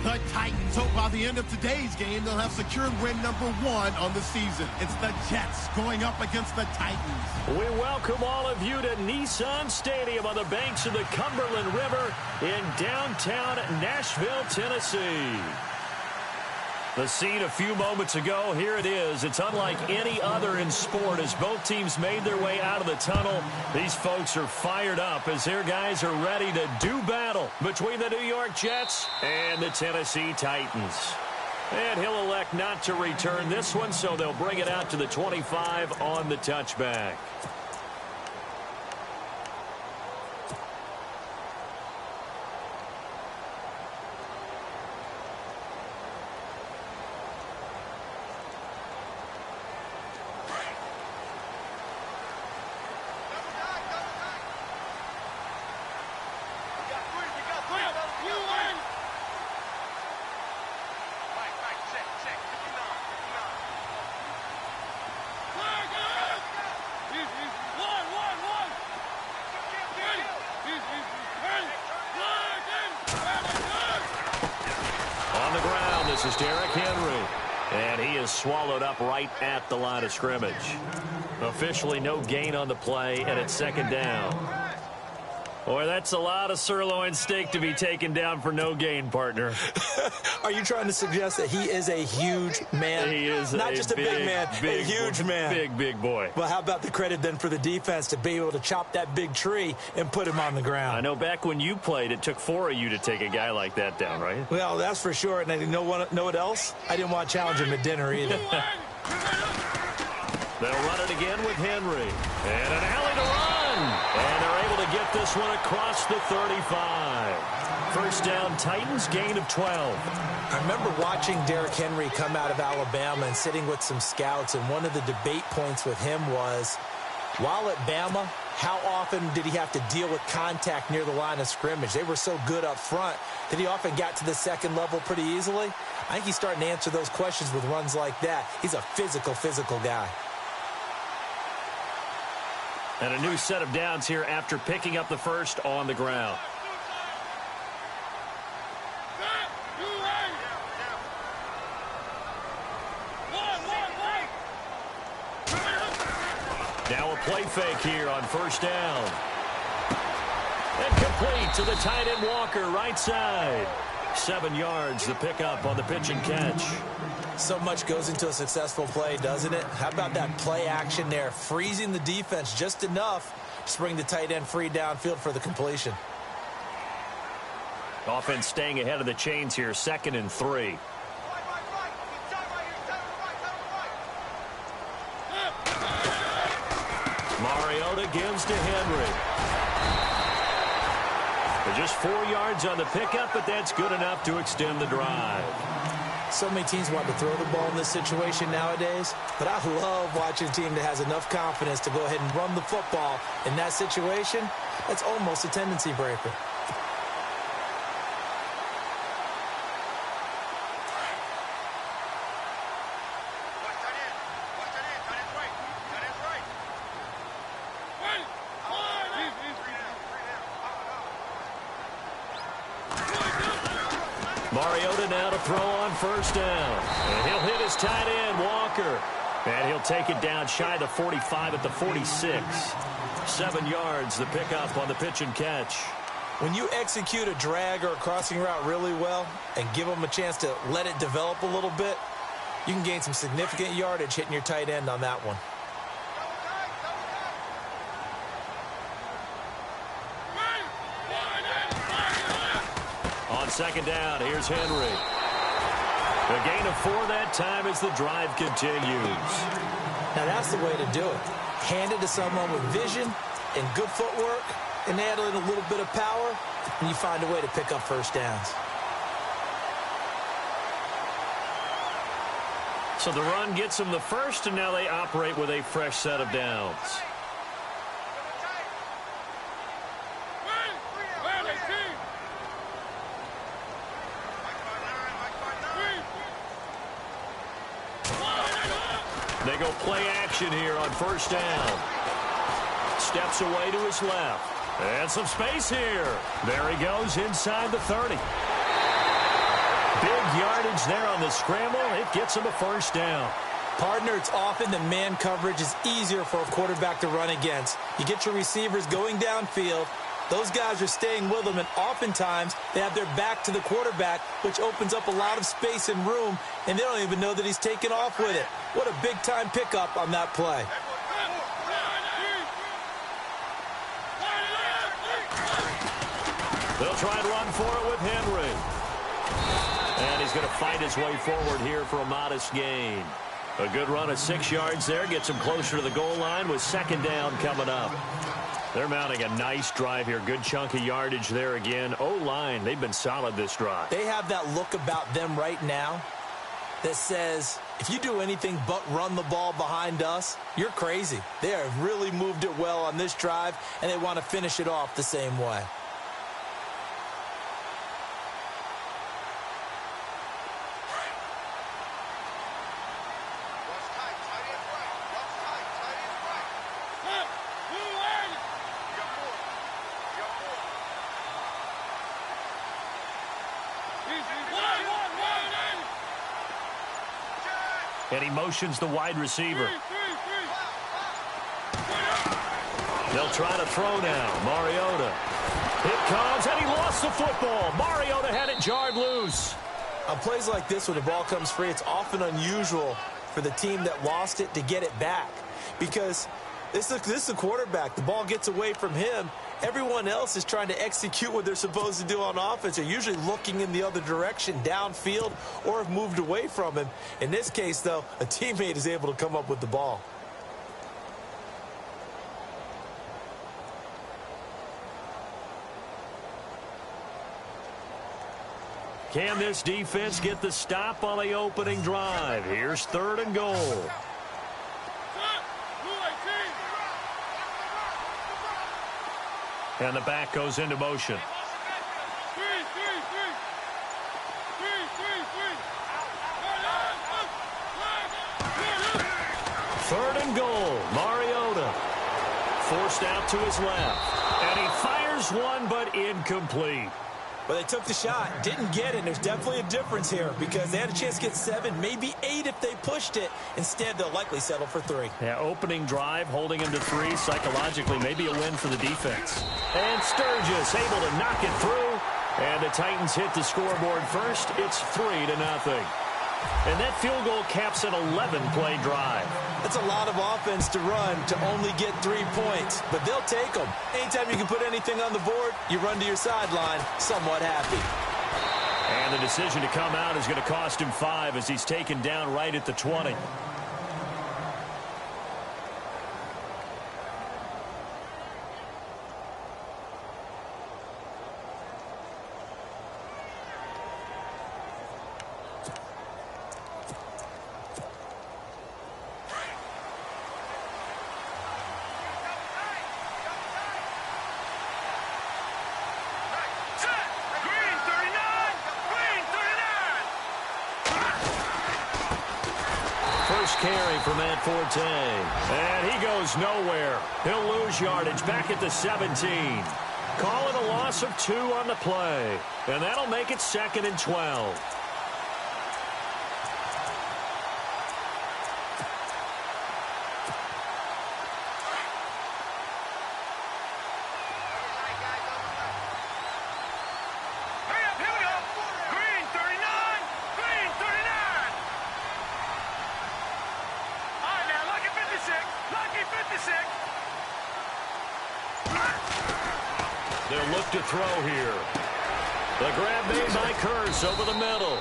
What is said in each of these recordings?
The Titans hope by the end of today's game they'll have secured win number 1 on the season. It's the Jets going up against the Titans. We welcome all of you to Nissan Stadium on the banks of the Cumberland River in downtown Nashville, Tennessee. The scene a few moments ago, here it is. It's unlike any other in sport as both teams made their way out of the tunnel. These folks are fired up as their guys are ready to do battle between the New York Jets and the Tennessee Titans. And he'll elect not to return this one, so they'll bring it out to the 25 on the touchback. This is Derrick Henry, and he is swallowed up right at the line of scrimmage. Officially no gain on the play, and it's second down. Boy, that's a lot of sirloin steak to be taken down for no gain, partner. Are you trying to suggest that he is a huge man? He is not just a big man, a huge man. Big boy. Well, how about the credit then for the defense to be able to chop that big tree and put him on the ground? I know back when you played, it took 4 of you to take a guy like that down, right? Well, that's for sure. And you know what else? I didn't want to challenge him at dinner either. They'll run it again with Henry. And an alley to run. And they're able to get this one across the 35. First down, Titans, gain of 12. I remember watching Derrick Henry come out of Alabama and sitting with some scouts, and one of the debate points with him was, while at Bama, how often did he have to deal with contact near the line of scrimmage? They were so good up front that he often got to the second level pretty easily. I think he's starting to answer those questions with runs like that. He's a physical guy. And a new set of downs here after picking up the first on the ground. Now a play fake here on first down. And complete to the tight end Walker, right side. 7 yards, the pickup on the pitch and catch. So much goes into a successful play, doesn't it? How about that play action there, freezing the defense just enough to bring the tight end free downfield for the completion. Offense staying ahead of the chains here, 2nd and 3. Mariota gives to Henry. Just 4 yards on the pickup, but that's good enough to extend the drive. So many teams want to throw the ball in this situation nowadays, but I love watching a team that has enough confidence to go ahead and run the football in that situation. That's almost a tendency breaker. Mariota now to throw on first down. And he'll hit his tight end, Walker. And he'll take it down shy of the 45 at the 46. 7 yards, the pickup on the pitch and catch. When you execute a drag or a crossing route really well and give them a chance to let it develop a little bit, you can gain some significant yardage hitting your tight end on that one. On second down, here's Henry. A gain of 4 that time as the drive continues. Now that's the way to do it. Hand it to someone with vision and good footwork, and add in a little bit of power, and you find a way to pick up first downs. So the run gets them the first, and now they operate with a fresh set of downs. They go play action here on first down. Steps away to his left. And some space here. There he goes inside the 30. yards there on the scramble. It gets him a first down. Partner, it's often the man coverage is easier for a quarterback to run against. You get your receivers going downfield. Those guys are staying with them, and oftentimes they have their back to the quarterback, which opens up a lot of space and room, and they don't even know that he's taken off with it. What a big-time pickup on that play. They'll try and run for it with Henry. And he's going to fight his way forward here for a modest gain. A good run of 6 yards there. Gets him closer to the goal line with second down coming up. They're mounting a nice drive here. Good chunk of yardage there again. O-line, they've been solid this drive. They have that look about them right now that says, if you do anything but run the ball behind us, you're crazy. They have really moved it well on this drive, and they want to finish it off the same way. And he motions the wide receiver. They'll try to throw now. Mariota. It comes, and he lost the football. Mariota had it jarred loose. On plays like this, when the ball comes free, it's often unusual for the team that lost it to get it back. Because this is a quarterback. The ball gets away from him. Everyone else is trying to execute what they're supposed to do on offense. They're usually looking in the other direction, downfield, or have moved away from him. In this case, though, a teammate is able to come up with the ball. Can this defense get the stop on the opening drive? Here's 3rd and goal. And the back goes into motion. 3rd and goal. Mariota forced out to his left. And he fires one, but incomplete. Well, they took the shot, didn't get it. There's definitely a difference here because they had a chance to get 7, maybe 8 if they pushed it. Instead, they'll likely settle for 3. Yeah, opening drive, holding him to 3. Psychologically, maybe a win for the defense. And Sturgis able to knock it through. And the Titans hit the scoreboard first. It's 3-0. And that field goal caps an 11-play drive. That's a lot of offense to run to only get 3 points, but they'll take them. Anytime you can put anything on the board, you run to your sideline somewhat happy. And the decision to come out is going to cost him 5 as he's taken down right at the 20. Carry from Matt Forte. And he goes nowhere. He'll lose yardage back at the 17. Call it a loss of 2 on the play. And that'll make it 2nd and 12. They'll look to throw here. The grab made by Curse over the middle.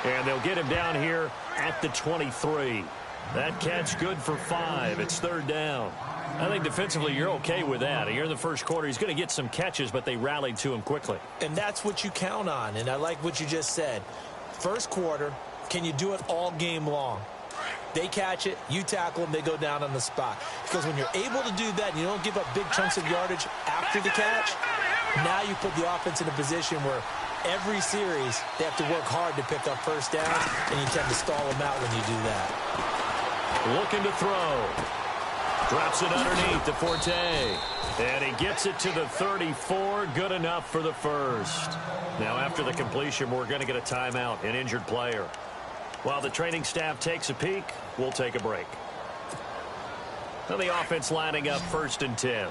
And they'll get him down here at the 23. That catch good for 5. It's 3rd down. I think defensively you're okay with that. Here in the first quarter, he's going to get some catches, but they rallied to him quickly. And that's what you count on, and I like what you just said. First quarter, can you do it all game long? They catch it, you tackle them, they go down on the spot. Because when you're able to do that and you don't give up big chunks of yardage after the catch, now you put the offense in a position where every series they have to work hard to pick up first down, and you tend to stall them out when you do that. Looking to throw. Drops it underneath to Forte. And he gets it to the 34. Good enough for the first. Now, after the completion, we're going to get a timeout, an injured player. While the training staff takes a peek, we'll take a break. Now the offense lining up 1st and 10.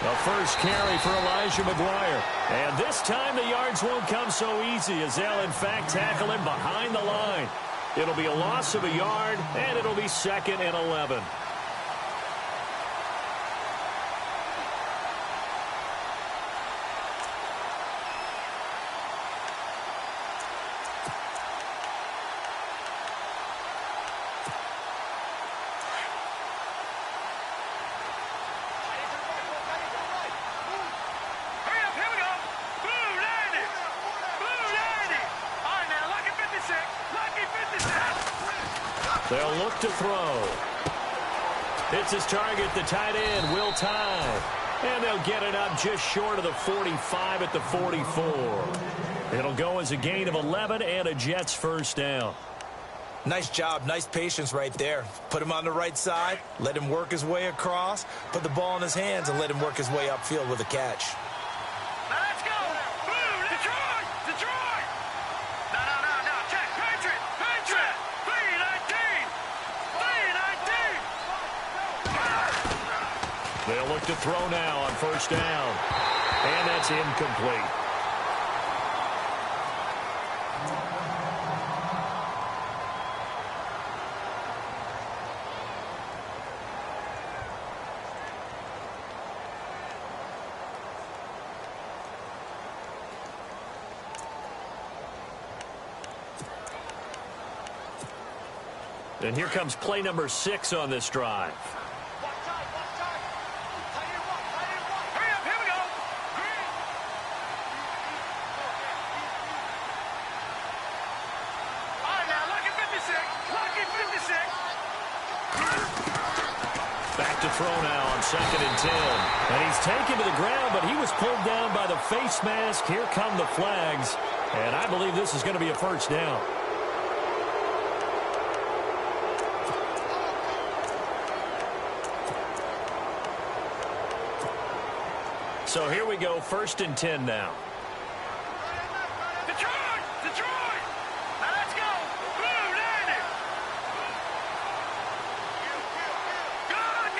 The first carry for Elijah McGuire. And this time the yards won't come so easy as they'll, in fact, tackle him behind the line. It'll be a loss of a yard, and it'll be 2nd and 11. They'll look to throw. It's his target, the tight end, Will Tye. And they'll get it up just short of the 45 at the 44. It'll go as a gain of 11 and a Jets first down. Nice job, nice patience right there. Put him on the right side, let him work his way across, put the ball in his hands, and let him work his way upfield with a catch. Let's go! Boom! Detroit! Detroit! No. Check! Patriot! Patriot! 3-19! They'll look to throw now on first down. And that's incomplete. And here comes play number 6 on this drive. Back to throw now on 2nd and 10. And he's taken to the ground, but he was pulled down by the face mask. Here come the flags. And I believe this is going to be a first down. So here we go, 1st and 10 now. Detroit! Detroit! Now let's go! Blue, landing! Good!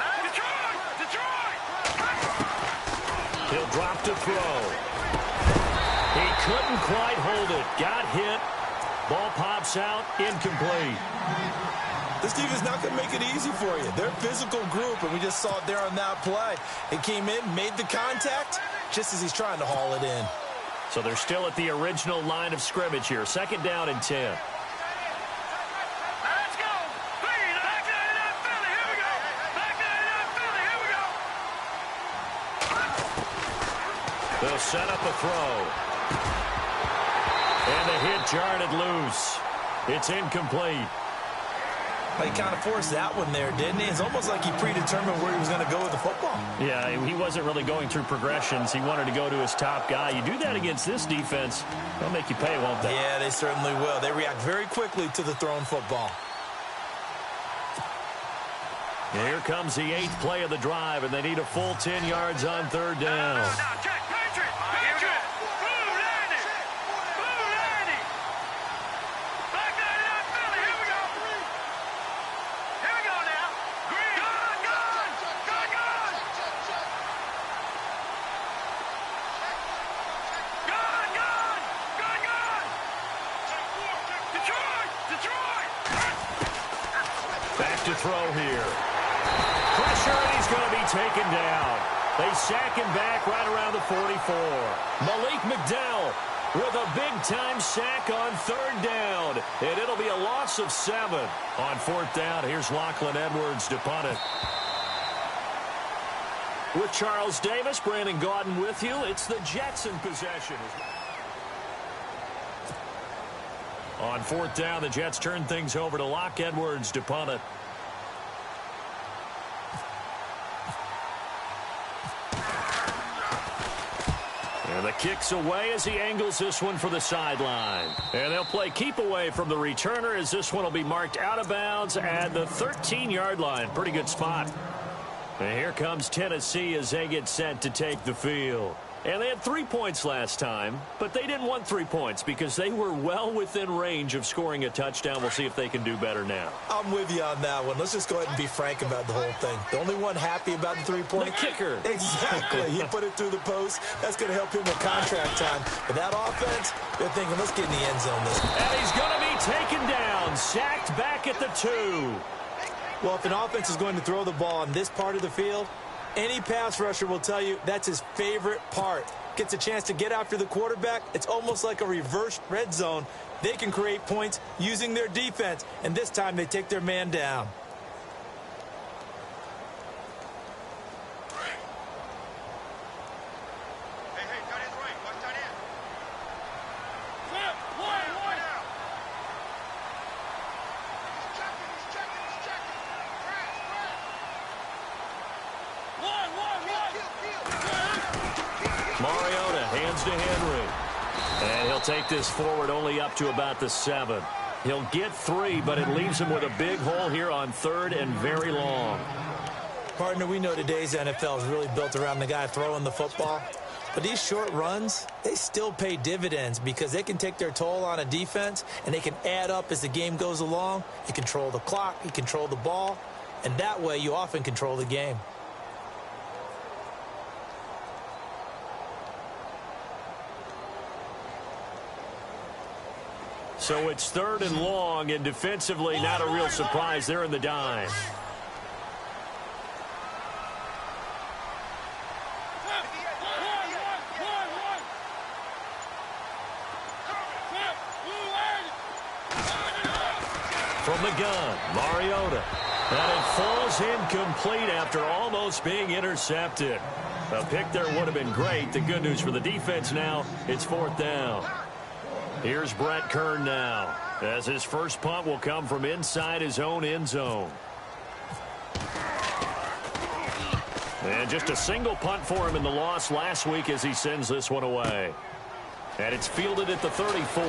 Now Detroit! Detroit! He'll drop to throw. He couldn't quite hold it. Got hit. Ball pops out, incomplete. This team is not going to make it easy for you. They're a physical group, and we just saw it there on that play. It came in, made the contact, just as he's trying to haul it in. So they're still at the original line of scrimmage here. 2nd down and 10. Let's go! Back 99 Philly, here we go! Back 99 Philly, here we go! They'll set up a throw. And the hit jarred it loose. It's incomplete. He kind of forced that one there, didn't he? It's almost like he predetermined where he was going to go with the football. Yeah, he wasn't really going through progressions. He wanted to go to his top guy. You do that against this defense, they'll make you pay, won't they? Yeah, they certainly will. They react very quickly to the thrown football. Here comes the 8th play of the drive, and they need a full 10 yards on 3rd down. Now, check! Patriot! Patriot! Blue, landing! Blue, landing! Back 99 Philly, here we go! Here we go now! Green! Good! Good! Good! Good! Good! Good! Good! Detroit! Detroit! Back to throw here. Pressure, and he's going to be taken down. They sack him back right around the 44. Malik McDowell with a big-time sack on 3rd down. And it'll be a loss of 7. On 4th down, here's Lachlan Edwards to punt it. With Charles Davis, Brandon Gaudin with you. It's the Jets in possession. On 4th down, the Jets turn things over to Lock Edwards to punt it. And the kick's away as he angles this one for the sideline. And they'll play keep away from the returner as this one will be marked out of bounds at the 13-yard line. Pretty good spot. And here comes Tennessee as they get set to take the field. And they had 3 points last time, but they didn't want 3 points because they were well within range of scoring a touchdown. We'll see if they can do better now. I'm with you on that one. Let's just go ahead and be frank about the whole thing. The only one happy about the 3-point? The kicker. Exactly. He put it through the post. That's going to help him with contract time. But that offense, they're thinking, let's get in the end zone this one. And he's going to be taken down, sacked back at the 2. Well, if an offense is going to throw the ball on this part of the field, any pass rusher will tell you that's his favorite part. Gets a chance to get after the quarterback. It's almost like a reverse red zone. They can create points using their defense, and this time they take their man down. Mariota hands to Henry. And he'll take this forward only up to about the 7. He'll get 3, but it leaves him with a big hole here on 3rd and very long. Partner, we know today's NFL is really built around the guy throwing the football. But these short runs, they still pay dividends because they can take their toll on a defense, and they can add up as the game goes along. You control the clock, you control the ball, and that way you often control the game. So it's 3rd and long, and defensively not a real surprise. They're in the dime. From the gun, Mariota. And it falls incomplete after almost being intercepted. A pick there would have been great. The good news for the defense now, it's 4th down. Here's Brett Kern now, as his first punt will come from inside his own end zone. And just a single punt for him in the loss last week as he sends this one away. And it's fielded at the 34.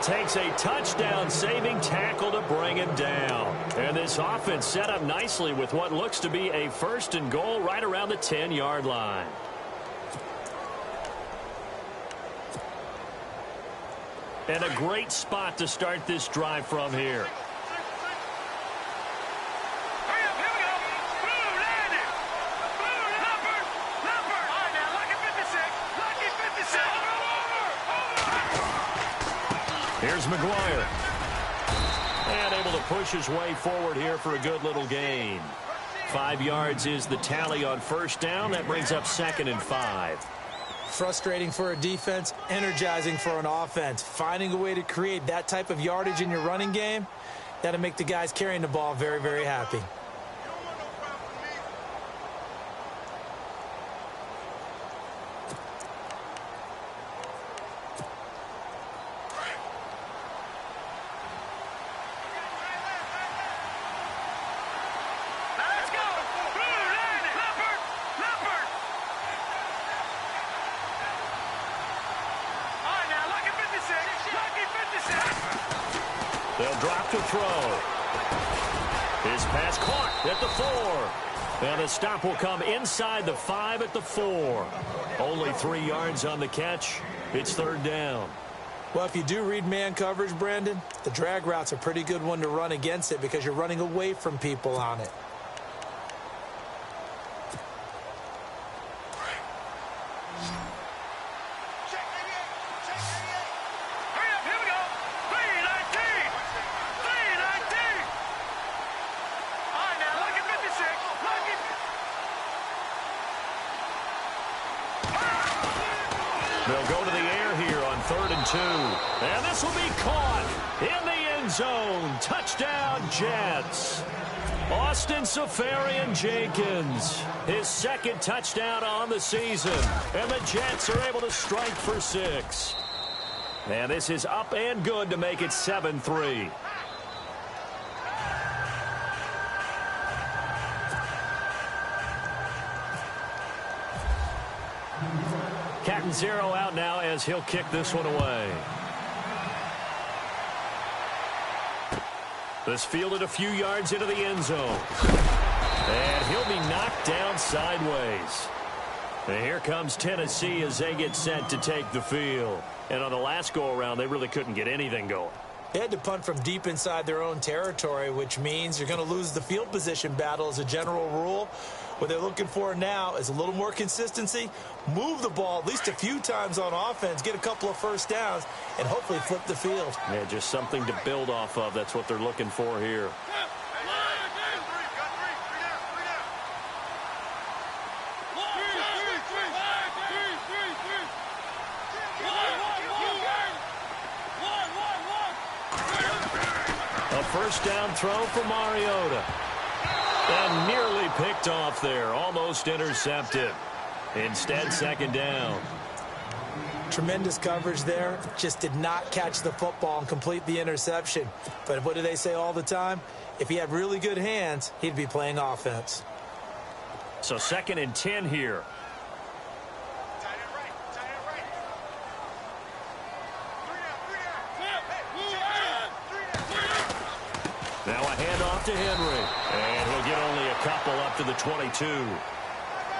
Takes a touchdown-saving tackle to bring him down. And this offense set up nicely with what looks to be a 1st and goal right around the 10-yard line. And a great spot to start this drive from here. Here's McGuire. And able to push his way forward here for a good little gain. 5 yards is the tally on 1st down. That brings up 2nd and 5. Frustrating for a defense, energizing for an offense. Finding a way to create that type of yardage in your running game, that'll make the guys carrying the ball very, very happy. They'll drop to throw. His pass caught at the 4. And a stop will come inside the 5 at the 4. Only 3 yards on the catch. It's 3rd down. Well, if you do read man coverage, Brandon, the drag route's a pretty good one to run against it because you're running away from people on it. They'll go to the air here on 3rd and 2. And this will be caught in the end zone. Touchdown, Jets. Austin Seferian-Jenkins, his 2nd touchdown on the season. And the Jets are able to strike for 6. And this is up and good to make it 7-3. Captain Zero out now as he'll kick this one away. This fielded a few yards into the end zone. And he'll be knocked down sideways. And here comes Tennessee as they get set to take the field. And on the last go-around, they really couldn't get anything going. They had to punt from deep inside their own territory, which means you're going to lose the field position battle as a general rule. What they're looking for now is a little more consistency, move the ball at least a few times on offense, get a couple of first downs, and hopefully flip the field. Yeah, just something to build off of. That's what they're looking for here. A first down throw for Mariota. And nearly picked off there. Almost intercepted. Instead, second down. Tremendous coverage there. Just did not catch the football and complete the interception. But what do they say all the time? If he had really good hands, he'd be playing offense. So 2nd and 10 here. Now a handoff to Henry. And he'll get only a couple up to the 22.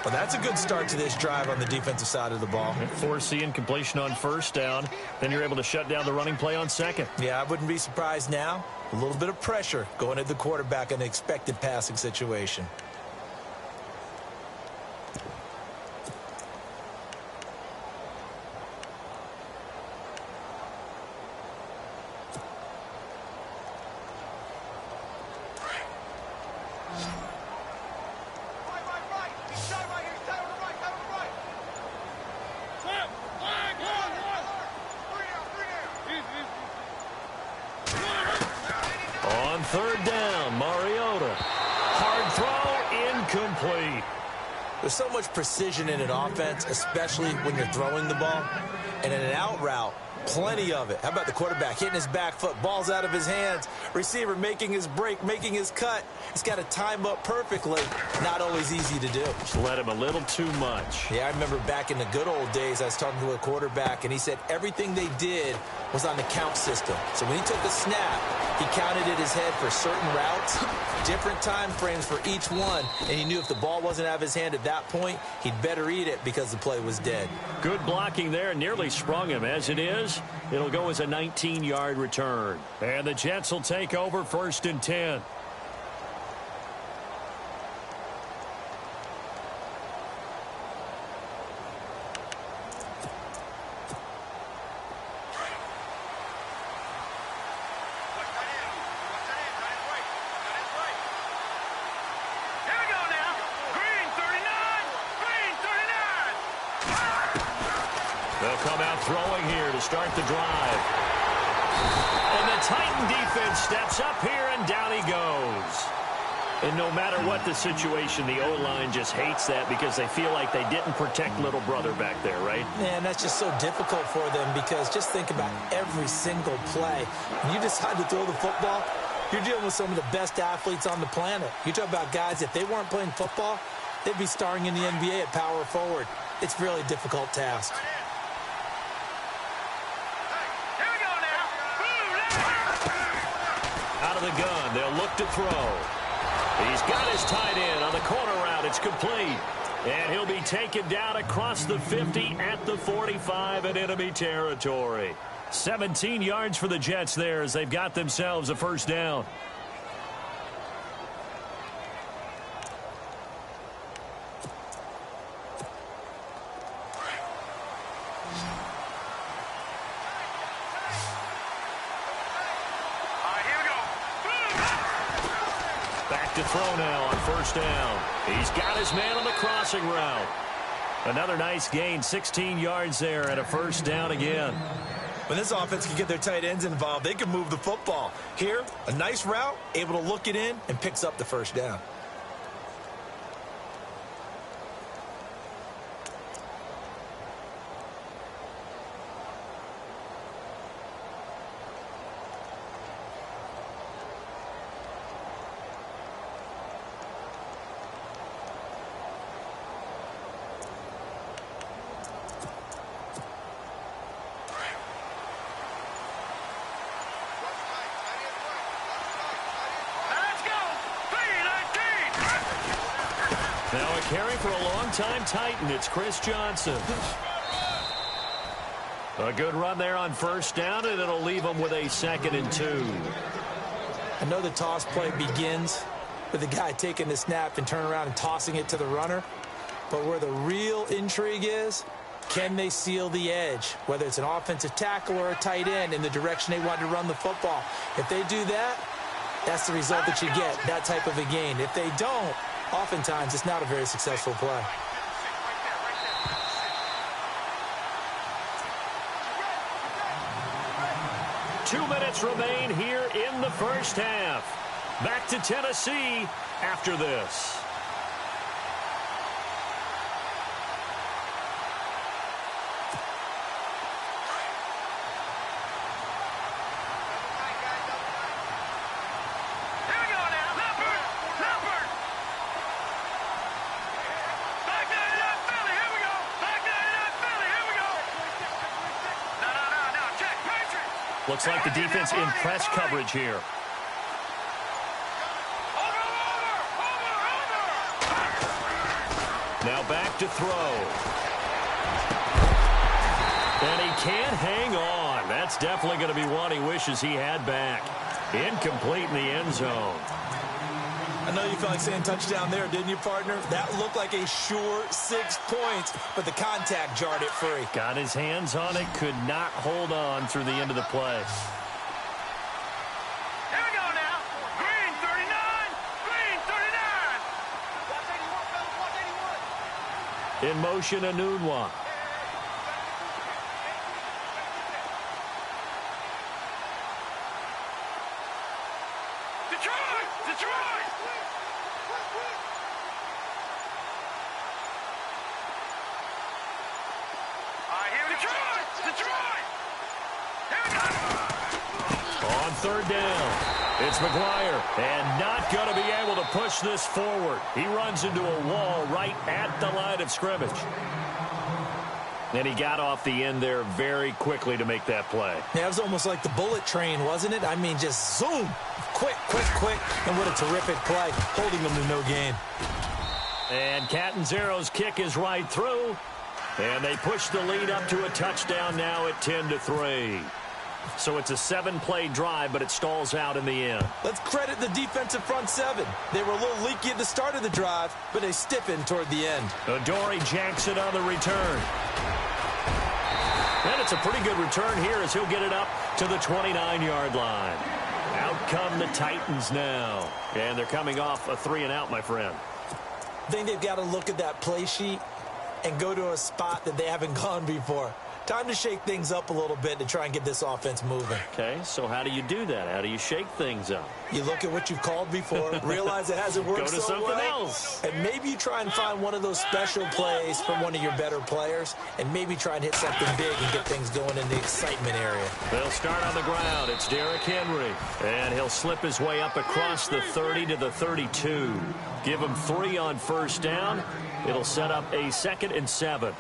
Well, that's a good start to this drive on the defensive side of the ball. Forcing incompletion on first down. Then you're able to shut down the running play on second. Yeah, I wouldn't be surprised now. A little bit of pressure going at the quarterback in an expected passing situation. On third down, Mariota. Hard throw, incomplete. There's so much precision in an offense, especially when you're throwing the ball. And in an out route, plenty of it. How about the quarterback hitting his back foot, ball's out of his hands, receiver making his break, making his cut. He's got to time up perfectly. Not always easy to do. Just let him a little too much. Yeah, I remember back in the good old days, I was talking to a quarterback, and he said everything they did was on the count system. So when he took the snap, he counted in his head for certain routes, different time frames for each one, and he knew if the ball wasn't out of his hand at that point, he'd better eat it because the play was dead. Good blocking there, nearly sprung him. As it is, it'll go as a 19-yard return. And the Jets will take over 1st and 10. They'll come out throwing here to start the drive. And the Titan defense steps up here, and down he goes. And no matter what the situation, the O-line just hates that because they feel like they didn't protect little brother back there, right? Man, that's just so difficult for them because just think about every single play. When you decide to throw the football, you're dealing with some of the best athletes on the planet. You talk about guys, if they weren't playing football, they'd be starring in the NBA at power forward. It's a really difficult task. Out of the gun, they'll look to throw. He's got his tight end on the corner route. It's complete. And he'll be taken down across the 50 at the 45 in enemy territory. 17 yards for the Jets there as they've got themselves a first down. To throw now on first down. He's got his man on the crossing route. Another nice gain, 16 yards there and a first down again. When this offense can get their tight ends involved, they can move the football. Here, a nice route, able to look it in, and picks up the first down. carry for a long-time Titan. It's Chris Johnson. A good run there on first down, and it'll leave them with a 2nd and 2. I know the toss play begins with the guy taking the snap and turning around and tossing it to the runner. But where the real intrigue is, can they seal the edge, whether it's an offensive tackle or a tight end, in the direction they want to run the football? If they do that, that's the result that you get, that type of a gain. If they don't, oftentimes it's not a very successful play. Two minutes remain here in the first half. Back to Tennessee after this. Looks like the defense in press coverage here. Now back to throw. And he can't hang on. That's definitely going to be one he wishes he had back. Incomplete in the end zone. I know you felt like saying touchdown there, didn't you, partner? That looked like a sure 6 points, but the contact jarred it free. Got his hands on it, could not hold on through the end of the play. Here we go now. Green 39. Green 39. Watch 81, fellas. Watch 81. In motion, Anunwa. Detroit! Detroit! Detroit! Here we go! On third down, it's McGuire, and not going to be able to push this forward. He runs into a wall right at the line of scrimmage. And he got off the end there very quickly to make that play. Yeah, it was almost like the bullet train, wasn't it? I mean, just zoom, quick, and what a terrific play, holding them to no gain. And Catanzaro's kick is right through. And they push the lead up to a touchdown now at 10-3. So it's a 7-play drive, but it stalls out in the end. Let's credit the defensive front seven. They were a little leaky at the start of the drive, but they stiffened toward the end. Adoree Jackson on the return. And it's a pretty good return here as he'll get it up to the 29-yard line. Out come the Titans now. And they're coming off a 3-and-out, my friend. I think they've got to look at that play sheet and go to a spot that they haven't gone before. Time to shake things up a little bit to try and get this offense moving. Okay, so how do you do that? How do you shake things up? You look at what you've called before, realize it hasn't worked so well. Go to something else. And maybe you try and find one of those special plays from one of your better players, and maybe try and hit something big and get things going in the excitement area. They'll start on the ground. It's Derrick Henry. And he'll slip his way up across the 30 to the 32. Give him 3 on first down. It'll set up a 2nd and 7.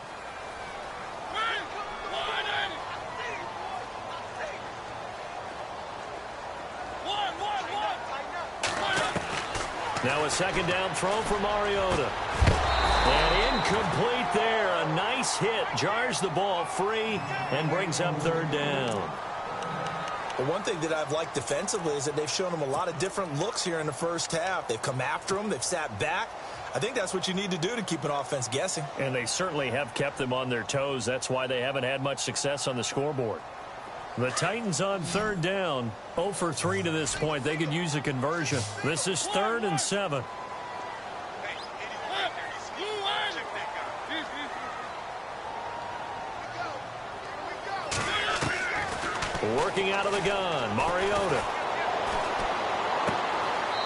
Now a 2nd down throw for Mariota. And incomplete there. A nice hit. Jars the ball free and brings up 3rd down. Well, one thing that I've liked defensively is that they've shown them a lot of different looks here in the first half. They've come after them. They've sat back. I think that's what you need to do to keep an offense guessing. And they certainly have kept them on their toes. That's why they haven't had much success on the scoreboard. The Titans on 3rd down, 0 for 3 to this point. They could use a conversion. This is 3rd and 7. Working out of the gun, Mariota.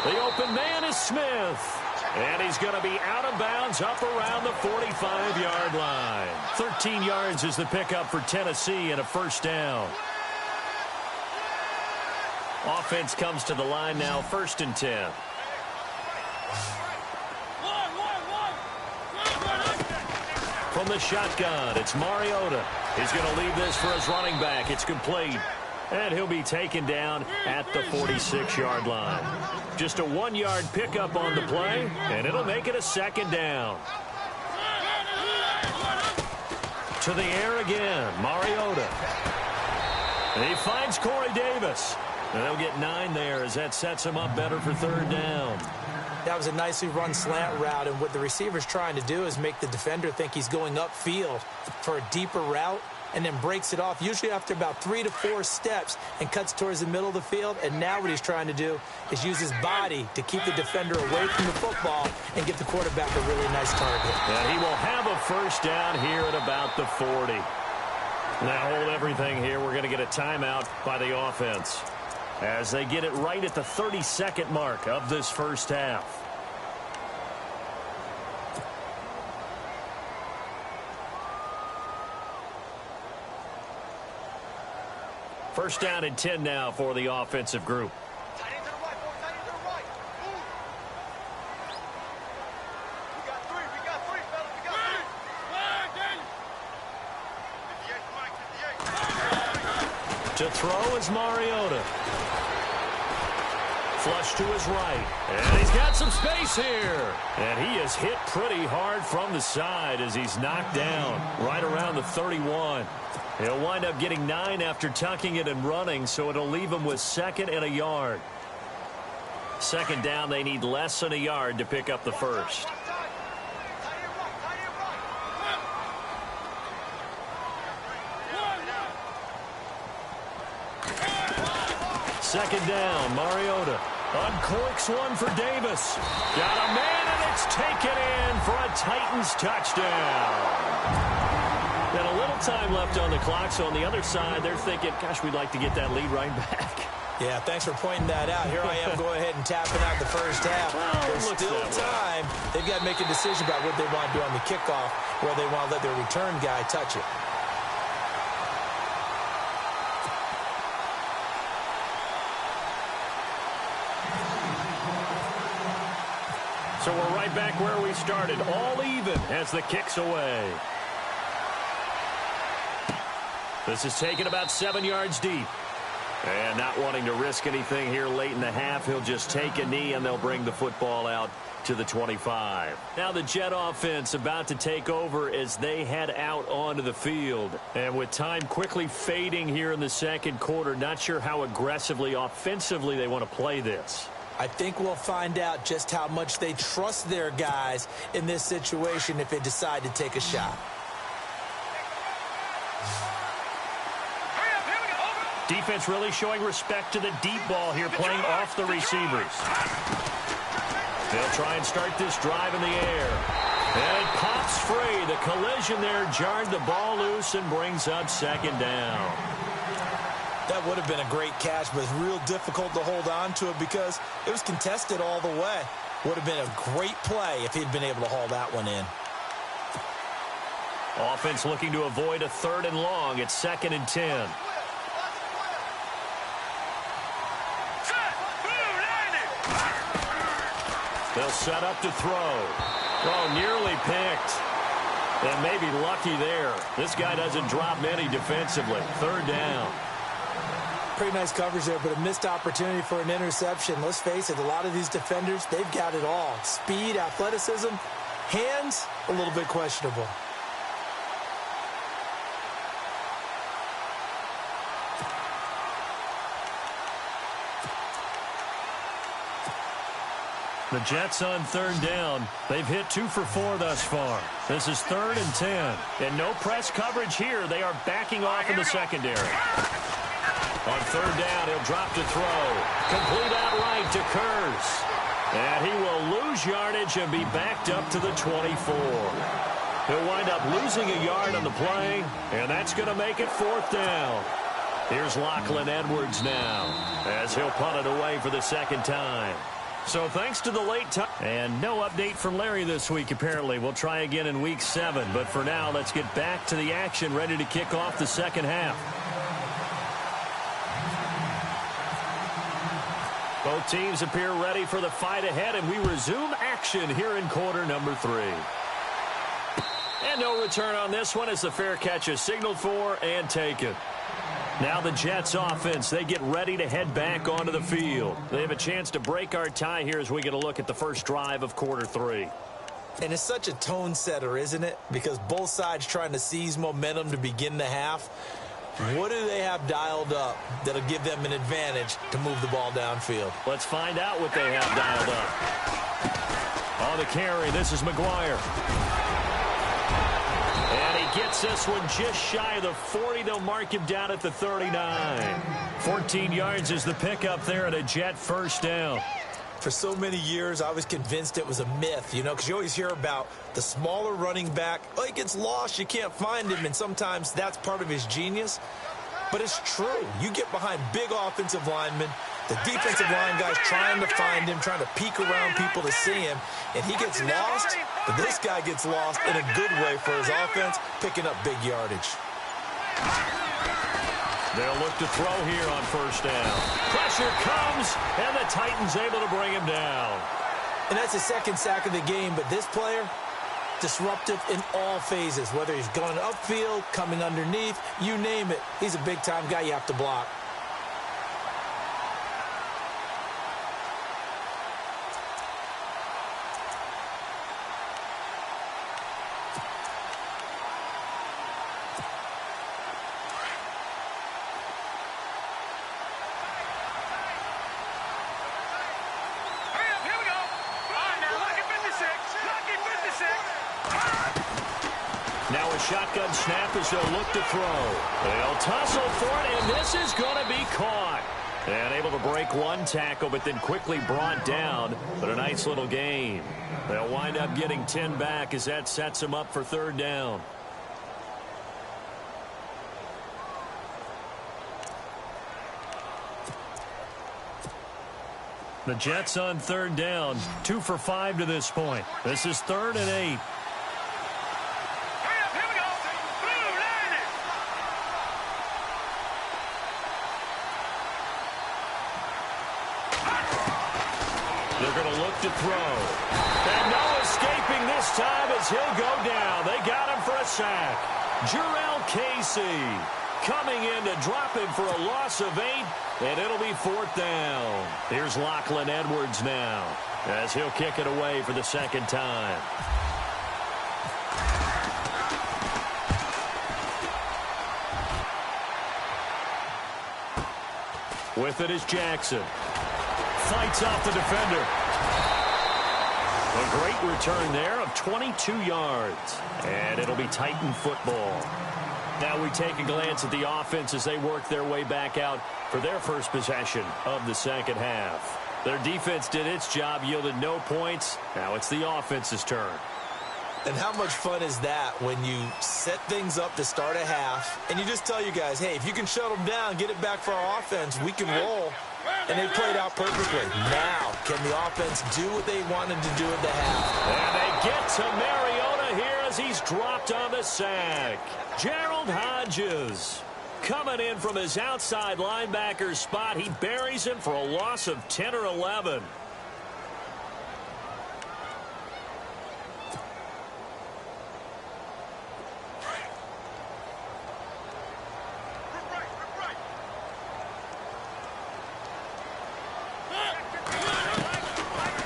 The open man is Smith. And he's going to be out of bounds up around the 45-yard line. 13 yards is the pickup for Tennessee and a 1st down. Offense comes to the line now, 1st and 10. From the shotgun, it's Mariota. He's going to leave this for his running back. It's complete. And he'll be taken down at the 46-yard line. Just a 1-yard pickup on the play, and it'll make it a second down. To the air again, Mariota. And he finds Corey Davis. And they'll get 9 there as that sets him up better for third down. That was a nicely run slant route, and what the receiver's trying to do is make the defender think he's going upfield for a deeper route, and then breaks it off, usually after about 3 to 4 steps, and cuts towards the middle of the field. And now what he's trying to do is use his body to keep the defender away from the football and give the quarterback a really nice target. And he will have a first down here at about the 40. Now hold everything here. We're going to get a timeout by the offense as they get it right at the 30-second mark of this first half. First down and 10 now for the offensive group. Tight end to the right, boy. Tight end to the right. Move. We got 3, fellas. We got 3. 58, Mike, 58. To throw is Mariota. Flush to his right. And he's got some space here. And he is hit pretty hard from the side as he's knocked down right around the 31. He'll wind up getting 9 after tucking it and running, so it'll leave him with 2nd and a yard. Second down, they need less than a yard to pick up the first. Second down, Mariota uncorks one for Davis. Got a man, and it's taken in for a Titans touchdown. And a little time left on the clock, so on the other side, they're thinking, gosh, we'd like to get that lead right back. Yeah, thanks for pointing that out. Here I am going ahead and tapping out the first half. There's still time. They've got to make a decision about what they want to do on the kickoff, where they want to let their return guy touch it. So we're right back where we started, all even as the kick's away. This is taken about 7 yards deep. And not wanting to risk anything here late in the half, he'll just take a knee, and they'll bring the football out to the 25. Now the Jet offense about to take over as they head out onto the field. And with time quickly fading here in the second quarter, not sure how aggressively, offensively they want to play this. I think we'll find out just how much they trust their guys in this situation if they decide to take a shot. Defense really showing respect to the deep ball here, playing off the receivers. They'll try and start this drive in the air. And it pops free. The collision there jarred the ball loose and brings up second down. That would have been a great catch, but it's real difficult to hold on to it because it was contested all the way. Would have been a great play if he'd been able to haul that one in. Offense looking to avoid a 3rd and long. It's 2nd and 10. They'll set up to throw. Oh, nearly picked. And maybe lucky there. This guy doesn't drop many defensively. 3rd down. Pretty nice coverage there, but a missed opportunity for an interception. Let's face it, a lot of these defenders, they've got it all. Speed, athleticism, hands, a little bit questionable. The Jets on 3rd down. They've hit 2 for 4 thus far. This is 3rd and 10. And no press coverage here. They are backing off in the secondary. On 3rd down, he'll drop to throw. Complete out right to Kurz. And he will lose yardage and be backed up to the 24. He'll wind up losing a yard on the play, and that's going to make it 4th down. Here's Lachlan Edwards now as he'll punt it away for the 2nd time. So thanks to the late time. And no update from Larry this week, apparently. We'll try again in week 7. But for now, let's get back to the action, ready to kick off the second half. Both teams appear ready for the fight ahead, and we resume action here in quarter number 3. And no return on this one as the fair catch is signaled for and taken. Now the Jets offense, they get ready to head back onto the field. They have a chance to break our tie here as we get a look at the first drive of quarter 3. And it's such a tone setter, isn't it? Because both sides trying to seize momentum to begin the half. What do they have dialed up that'll give them an advantage to move the ball downfield? Let's find out what they have dialed up. On the carry, this is McGuire. And he gets this one just shy of the 40. They'll mark him down at the 39. 14 yards is the pickup there at a Jet first down. For so many years, I was convinced it was a myth, you know, because you always hear about the smaller running back. Oh, he gets lost, you can't find him, and sometimes that's part of his genius. But it's true. You get behind big offensive linemen, the defensive line guys trying to find him, trying to peek around people to see him, and he gets lost, but this guy gets lost in a good way for his offense, picking up big yardage. They'll look to throw here on first down. Pressure comes, and the Titans able to bring him down. And that's the second sack of the game, but this player, disruptive in all phases, whether he's going upfield, coming underneath, you name it. He's a big-time guy you have to block. Now a shotgun snap as they'll look to throw. They'll tussle for it, and this is going to be caught. And able to break one tackle, but then quickly brought down. But a nice little gain. They'll wind up getting 10 back as that sets them up for third down. The Jets on third down, 2 for 5 to this point. This is 3rd and 8. They're going to look to throw. And no escaping this time as he'll go down. They got him for a sack. Jarrell Casey coming in to drop him for a loss of 8, and it'll be 4th down. Here's Lachlan Edwards now as he'll kick it away for the second time. With it is Jackson. Fights off the defender. A great return there of 22 yards. And it'll be Titan football. Now we take a glance at the offense as they work their way back out for their first possession of the second half. Their defense did its job, yielded no points. Now it's the offense's turn. And how much fun is that when you set things up to start a half and you just tell you guys, hey, if you can shut them down, get it back for our offense, we can roll. And they played out perfectly. Now, can the offense do what they wanted to do at the half? And they get to Mariota here as he's dropped on the sack. Gerald Hodges coming in from his outside linebacker spot. He buries him for a loss of 10 or 11.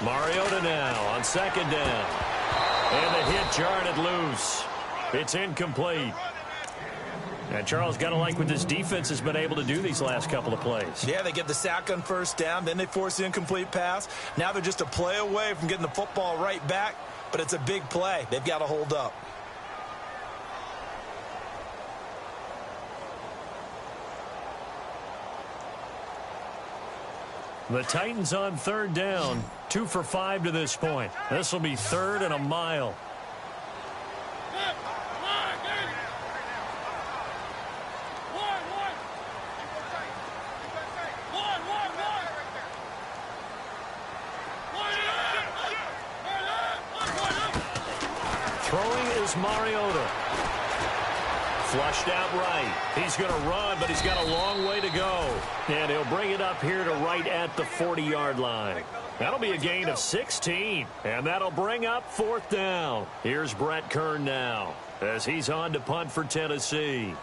Mariota now on second down. And the hit jarred it loose. It's incomplete. And Charles, got to like what this defense has been able to do these last couple of plays. Yeah, they get the sack on first down, then they force the incomplete pass. Now they're just a play away from getting the football right back, but it's a big play. They've got to hold up. The Titans on third down, 2 for 5 to this point. This will be 3rd and a mile. Throwing is Mariota. Flushed out right. He's going to run, but he's got a long way to go. And he'll bring it up here to right at the 40-yard line. That'll be a gain of 16. And that'll bring up 4th down. Here's Brett Kern now as he's on to punt for Tennessee.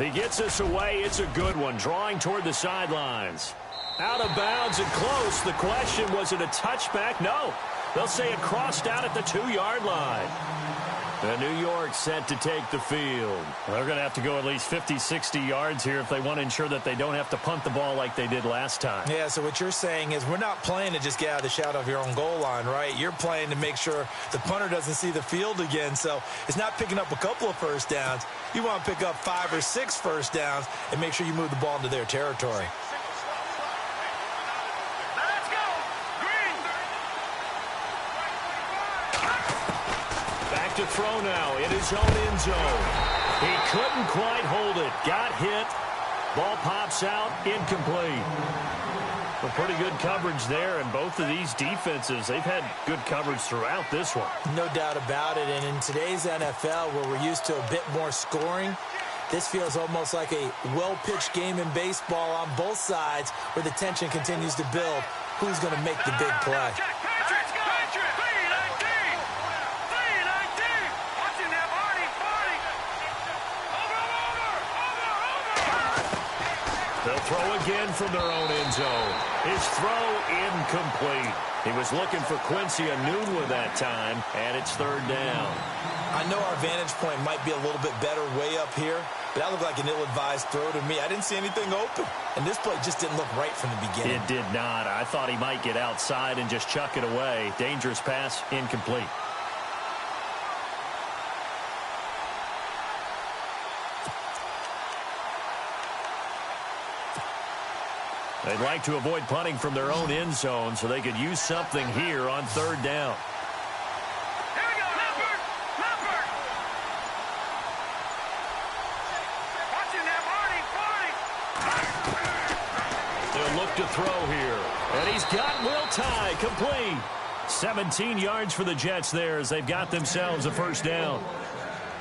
He gets us away. It's a good one, drawing toward the sidelines. Out of bounds and close. The question, was it a touchback? No. They'll say it crossed out at the 2-yard line. And New York set to take the field. They're going to have to go at least 50, 60 yards here if they want to ensure that they don't have to punt the ball like they did last time. Yeah, so what you're saying is we're not playing to just get out of the shadow of your own goal line, right? You're playing to make sure the punter doesn't see the field again. So it's not picking up a couple of first downs. You want to pick up 5 or 6 first downs and make sure you move the ball into their territory. To throw now in his own end zone. He couldn't quite hold it. Got hit. Ball pops out. Incomplete. Well, pretty good coverage there, and both of these defenses, they've had good coverage throughout this one. No doubt about it, and in today's NFL, where we're used to a bit more scoring, this feels almost like a well-pitched game in baseball on both sides where the tension continues to build. Who's going to make the big play? They'll throw again from their own end zone. His throw incomplete. He was looking for Quincy Enunwa that time, and it's 3rd down. I know our vantage point might be a little bit better way up here, but that looked like an ill-advised throw to me. I didn't see anything open, and this play just didn't look right from the beginning. It did not. I thought he might get outside and just chuck it away. Dangerous pass, incomplete. They'd like to avoid punting from their own end zone so they could use something here on 3rd down. Here we go, Leopard! Leopard! Watching that, Marty! They'll look to throw here. And he's got Will Tye complete. 17 yards for the Jets there as they've got themselves a 1st down.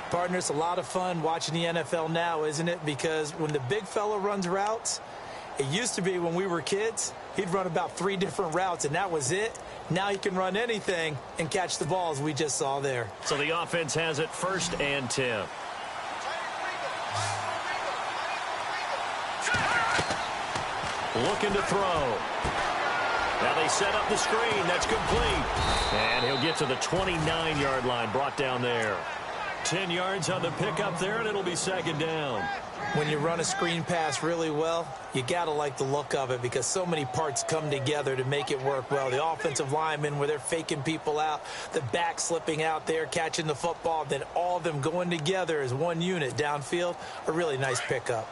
Partner, it's a lot of fun watching the NFL now, isn't it? Because when the big fella runs routes, it used to be when we were kids, he'd run about 3 different routes, and that was it. Now he can run anything and catch the ball, as we just saw there. So the offense has it 1st and 10. Looking to throw. Now they set up the screen. That's complete. And he'll get to the 29-yard line, brought down there. 10 yards on the pickup there, and it'll be 2nd down. When you run a screen pass really well, you got to like the look of it because so many parts come together to make it work well. The offensive linemen, where they're faking people out, the back slipping out there, catching the football, then all of them going together as one unit downfield. A really nice pickup.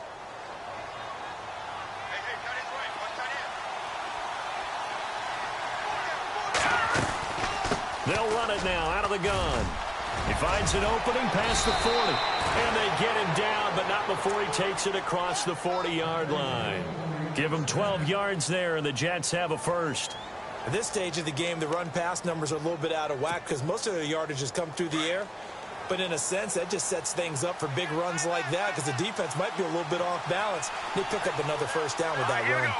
They'll run it now out of the gun. He finds an opening past the 40. And they get him down, but not before he takes it across the 40-yard line. Give him 12 yards there, and the Jets have a 1st. At this stage of the game, the run-pass numbers are a little bit out of whack because most of their yardage has come through the air. But in a sense, that just sets things up for big runs like that because the defense might be a little bit off balance. They pick up another 1st down with that run.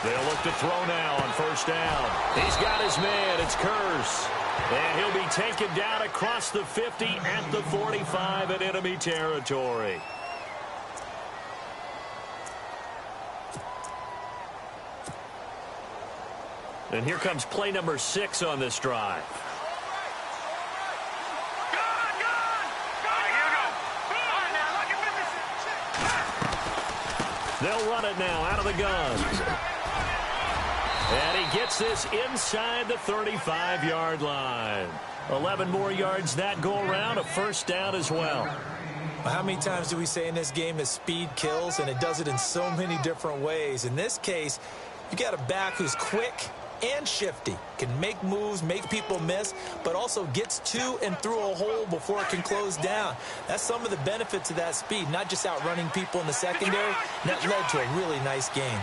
They'll look to throw now on 1st down. He's got his man. It's Curse. And he'll be taken down across the 50 at the 45 in enemy territory. And here comes play number 6 on this drive. They'll run it now out of the gun. And he gets this inside the 35-yard line. 11 more yards that go around, a 1st down as well. How many times do we say in this game that speed kills, and it does it in so many different ways? In this case, you got a back who's quick and shifty, can make moves, make people miss, but also gets to and through a hole before it can close down. That's some of the benefits of that speed, not just outrunning people in the secondary. And that led to a really nice game.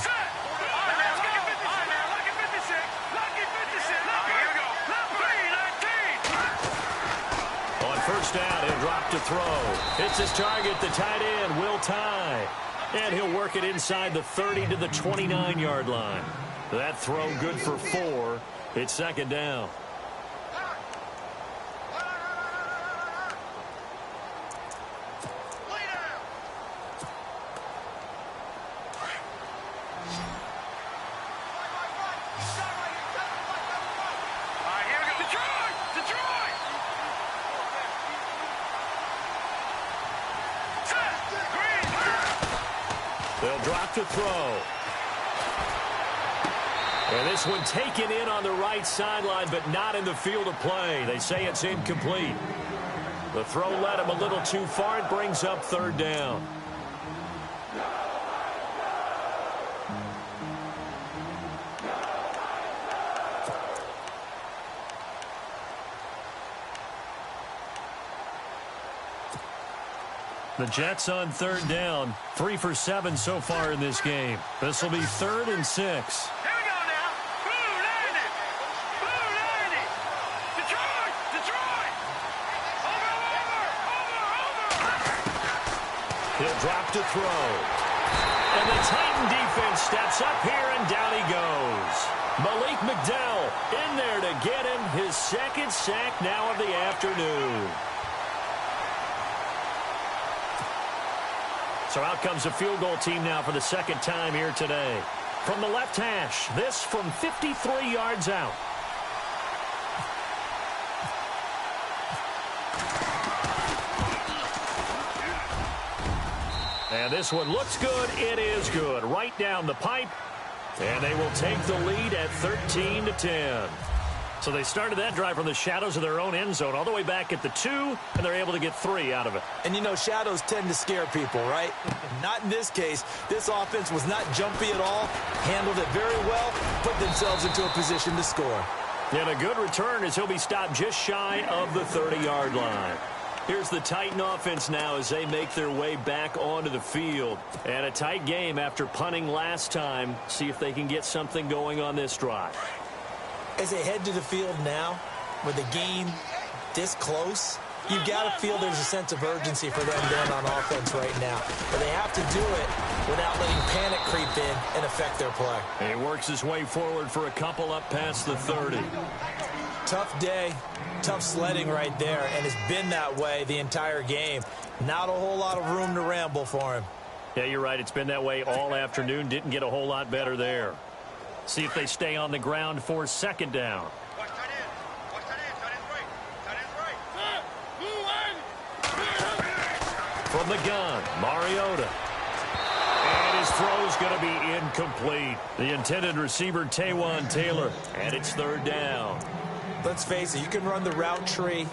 first down. He'll drop to throw. Hits his target. The tight end will tie. And he'll work it inside the 30 to the 29-yard line. That throw good for 4. It's second down. They'll drop to throw. And this one taken in on the right sideline, but not in the field of play. They say it's incomplete. The throw led him a little too far. It brings up third down. The Jets on third down. 3 for 7 so far in this game. This will be 3rd and 6. Here we go now. Boo, Landy. Boo, Landy. Detroit, Detroit. Over. He'll drop to throw. And the Titan defense steps up here, and down he goes. Malik McDowell in there to get him his second sack now of the afternoon. So out comes the field goal team now for the second time here today. From the left hash, this from 53 yards out. And this one looks good. It is good. Right down the pipe. And they will take the lead at 13-10. So they started that drive from the shadows of their own end zone all the way back at the 2, and they're able to get 3 out of it. And, you know, shadows tend to scare people, right? Not in this case. This offense was not jumpy at all, handled it very well, put themselves into a position to score. And a good return as he'll be stopped just shy of the 30-yard line. Here's the Titan offense now as they make their way back onto the field. And a tight game after punting last time. See if they can get something going on this drive. As they head to the field now, with the game this close, you've got to feel there's a sense of urgency for them going on offense right now. But they have to do it without letting panic creep in and affect their play. And he works his way forward for a couple up past the 30. Tough day, tough sledding right there, and it's been that way the entire game. Not a whole lot of room to ramble for him. Yeah, you're right. It's been that way all afternoon. Didn't get a whole lot better there. See if they stay on the ground for second down. Watch tight end. Watch tight end. Tight end's right. Tight end's right. From the gun, Mariota. And his throw's going to be incomplete. The intended receiver, Taywan Taylor. And it's third down. Let's face it, you can run the route tree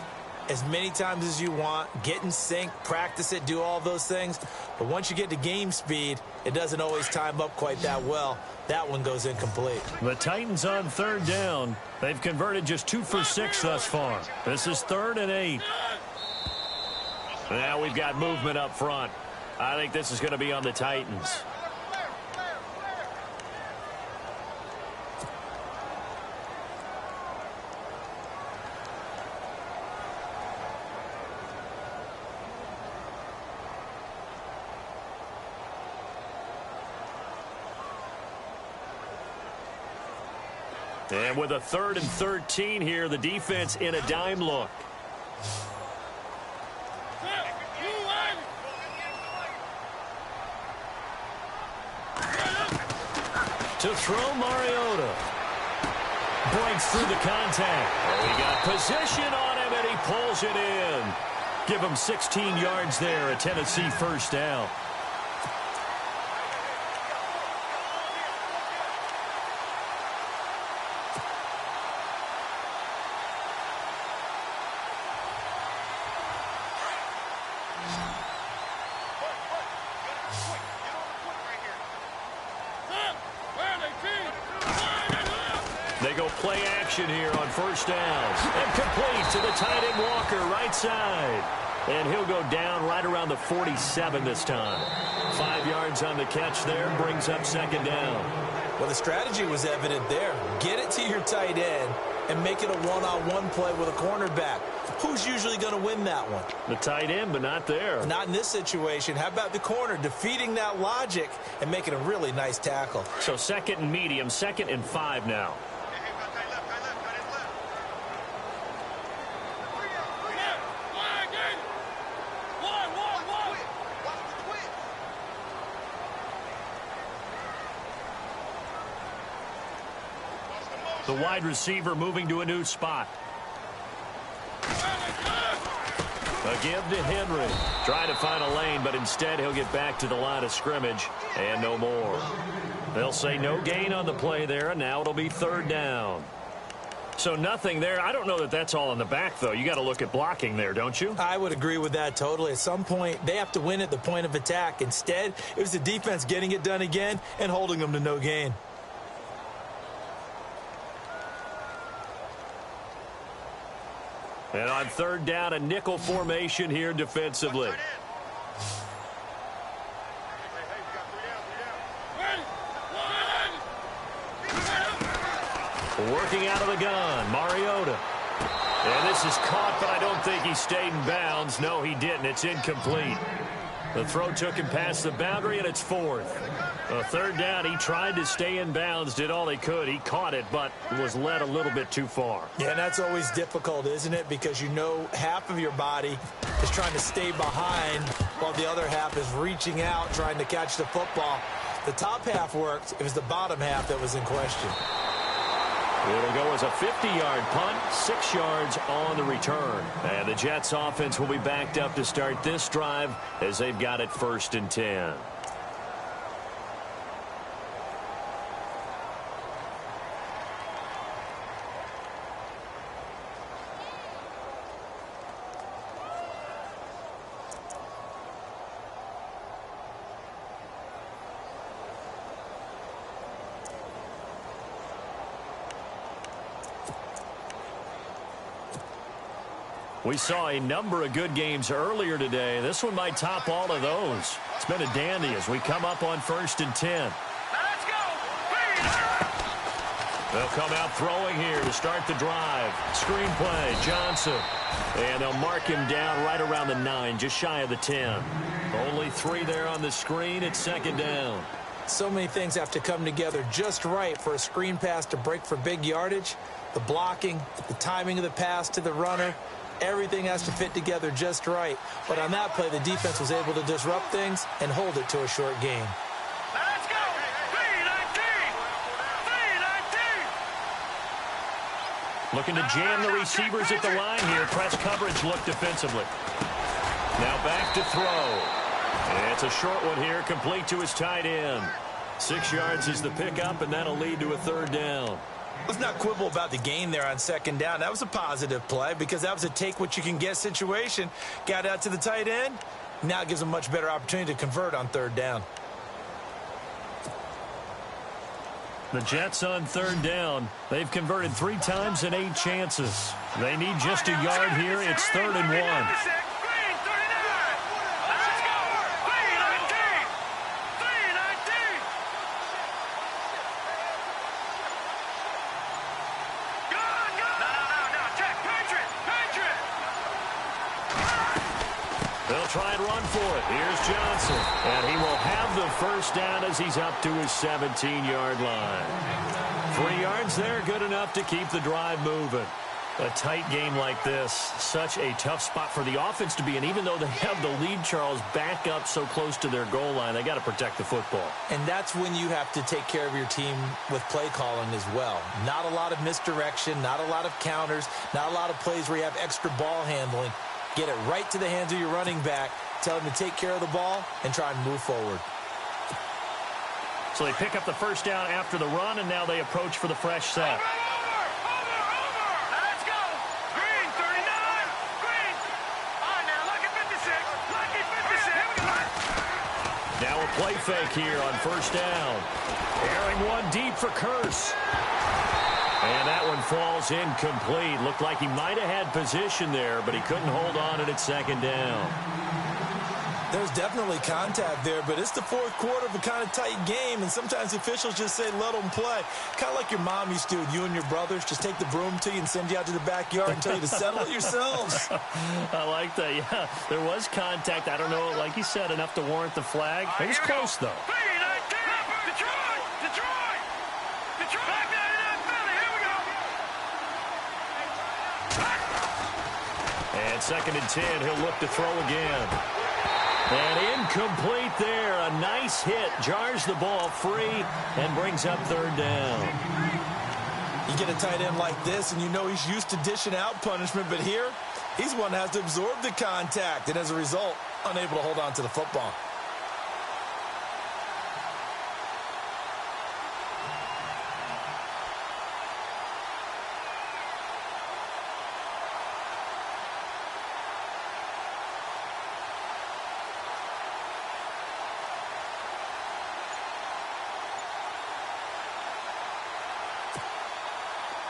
as many times as you want, get in sync, practice it, do all those things. But once you get to game speed, it doesn't always time up quite that well. That one goes incomplete. The Titans on third down. They've converted just 2 for 6 thus far. This is 3rd and 8. Now we've got movement up front. I think this is going to be on the Titans. And with a 3rd and 13 here, the defense in a dime look. To throw, Mariota. Breaks through the contact. Oh, he got position on him, and he pulls it in. Give him 16 yards there, a Tennessee first down. They go play action here on first downs. And complete to the tight end Walker, right side. And he'll go down right around the 47 this time. 5 yards on the catch there, brings up second down. Well, the strategy was evident there. Get it to your tight end and make it a one-on-one play with a cornerback. Who's usually going to win that one? The tight end, but not there. Not in this situation. How about the corner defeating that logic and making a really nice tackle? So 2nd and medium, 2nd and 5 now. The wide receiver moving to a new spot. A give to Henry. Trying to find a lane, but instead he'll get back to the line of scrimmage and no more. They'll say no gain on the play there, and now it'll be 3rd down. So nothing there. I don't know that that's all in the back, though. You got to look at blocking there, don't you? I would agree with that totally. At some point, they have to win at the point of attack. Instead, it was the defense getting it done again and holding them to no gain. And on 3rd down, a nickel formation here defensively. Working out of the gun, Mariota. And this is caught, but I don't think he stayed in bounds. No, he didn't. It's incomplete. The throw took him past the boundary, and it's 4th. 3rd down, he tried to stay in bounds, did all he could. He caught it, but was led a little bit too far. Yeah, and that's always difficult, isn't it? Because you know half of your body is trying to stay behind while the other half is reaching out, trying to catch the football. The top half worked. It was the bottom half that was in question. It'll go as a 50-yard punt, 6 yards on the return. And the Jets offense will be backed up to start this drive as they've got it 1st and 10. We saw a number of good games earlier today. This one might top all of those. It's been a dandy as we come up on 1st and 10. Let's go! They'll come out throwing here to start the drive. Screenplay, Johnson. And they'll mark him down right around the 9, just shy of the 10. Only 3 there on the screen. It's 2nd down. So many things have to come together just right for a screen pass to break for big yardage. The blocking, the timing of the pass to the runner. Everything has to fit together just right. But on that play, the defense was able to disrupt things and hold it to a short game. Let's go! 3-19! Looking to jam the receivers at the line here. Press coverage look defensively. Now back to throw. And it's a short one here, complete to his tight end. 6 yards is the pickup, and that'll lead to a 3rd down. Let's not quibble about the gain there on 2nd down. That was a positive play because that was a take-what-you-can-get situation. Got out to the tight end. Now it gives them a much better opportunity to convert on 3rd down. The Jets on 3rd down. They've converted 3 times in 8 chances. They need just a yard here. It's 3rd and 1. They'll try and run for it. Here's Johnson. And he will have the 1st down as he's up to his 17-yard line. 3 yards there, good enough to keep the drive moving. A tight game like this, such a tough spot for the offense to be in. Even though they have the lead, Charles, back up so close to their goal line, they got to protect the football. And that's when you have to take care of your team with play calling as well. Not a lot of misdirection, not a lot of counters, not a lot of plays where you have extra ball handling. Get it right to the hands of your running back. Tell him to take care of the ball and try and move forward. So they pick up the 1st down after the run, and now they approach for the fresh set. Over! Let's go! Green, 39! Green! On now, lucky 56! Lucky 56! Now a play fake here on 1st down. Airing one deep for Curse. And that one falls incomplete. Looked like he might have had position there, but he couldn't hold on, and it's 2nd down. There's definitely contact there, but it's the fourth quarter of a kind of tight game, and sometimes officials just say, let them play. Kind of like your mom used to with you and your brothers. Just take the broom to you and send you out to the backyard and tell you to settle it yourselves. I like that, yeah. There was contact. I don't know, like you said, enough to warrant the flag. It was close, though. And 2nd and 10, he'll look to throw again. And incomplete there. A nice hit. Jars the ball free and brings up 3rd down. You get a tight end like this, and you know he's used to dishing out punishment, but here, he's one that has to absorb the contact, and as a result, unable to hold on to the football.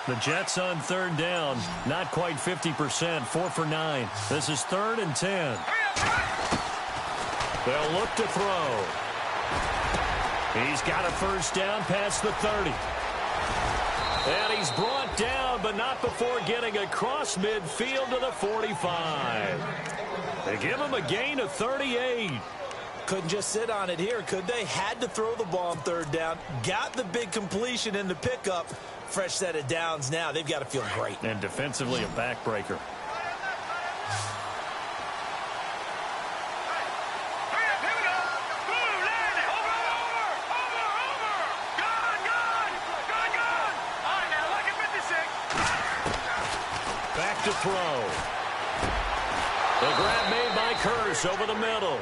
The Jets on 3rd down. Not quite 50%. 4 for 9. This is 3rd and 10. They'll look to throw. He's got a 1st down past the 30. And he's brought down, but not before getting across midfield to the 45. They give him a gain of 38. Couldn't just sit on it here, could they? Had to throw the ball on 3rd down. Got the big completion in the pickup. Fresh set of downs now. They've got to feel great. And defensively, a backbreaker. Back to throw. The grab made by Curse over the middle.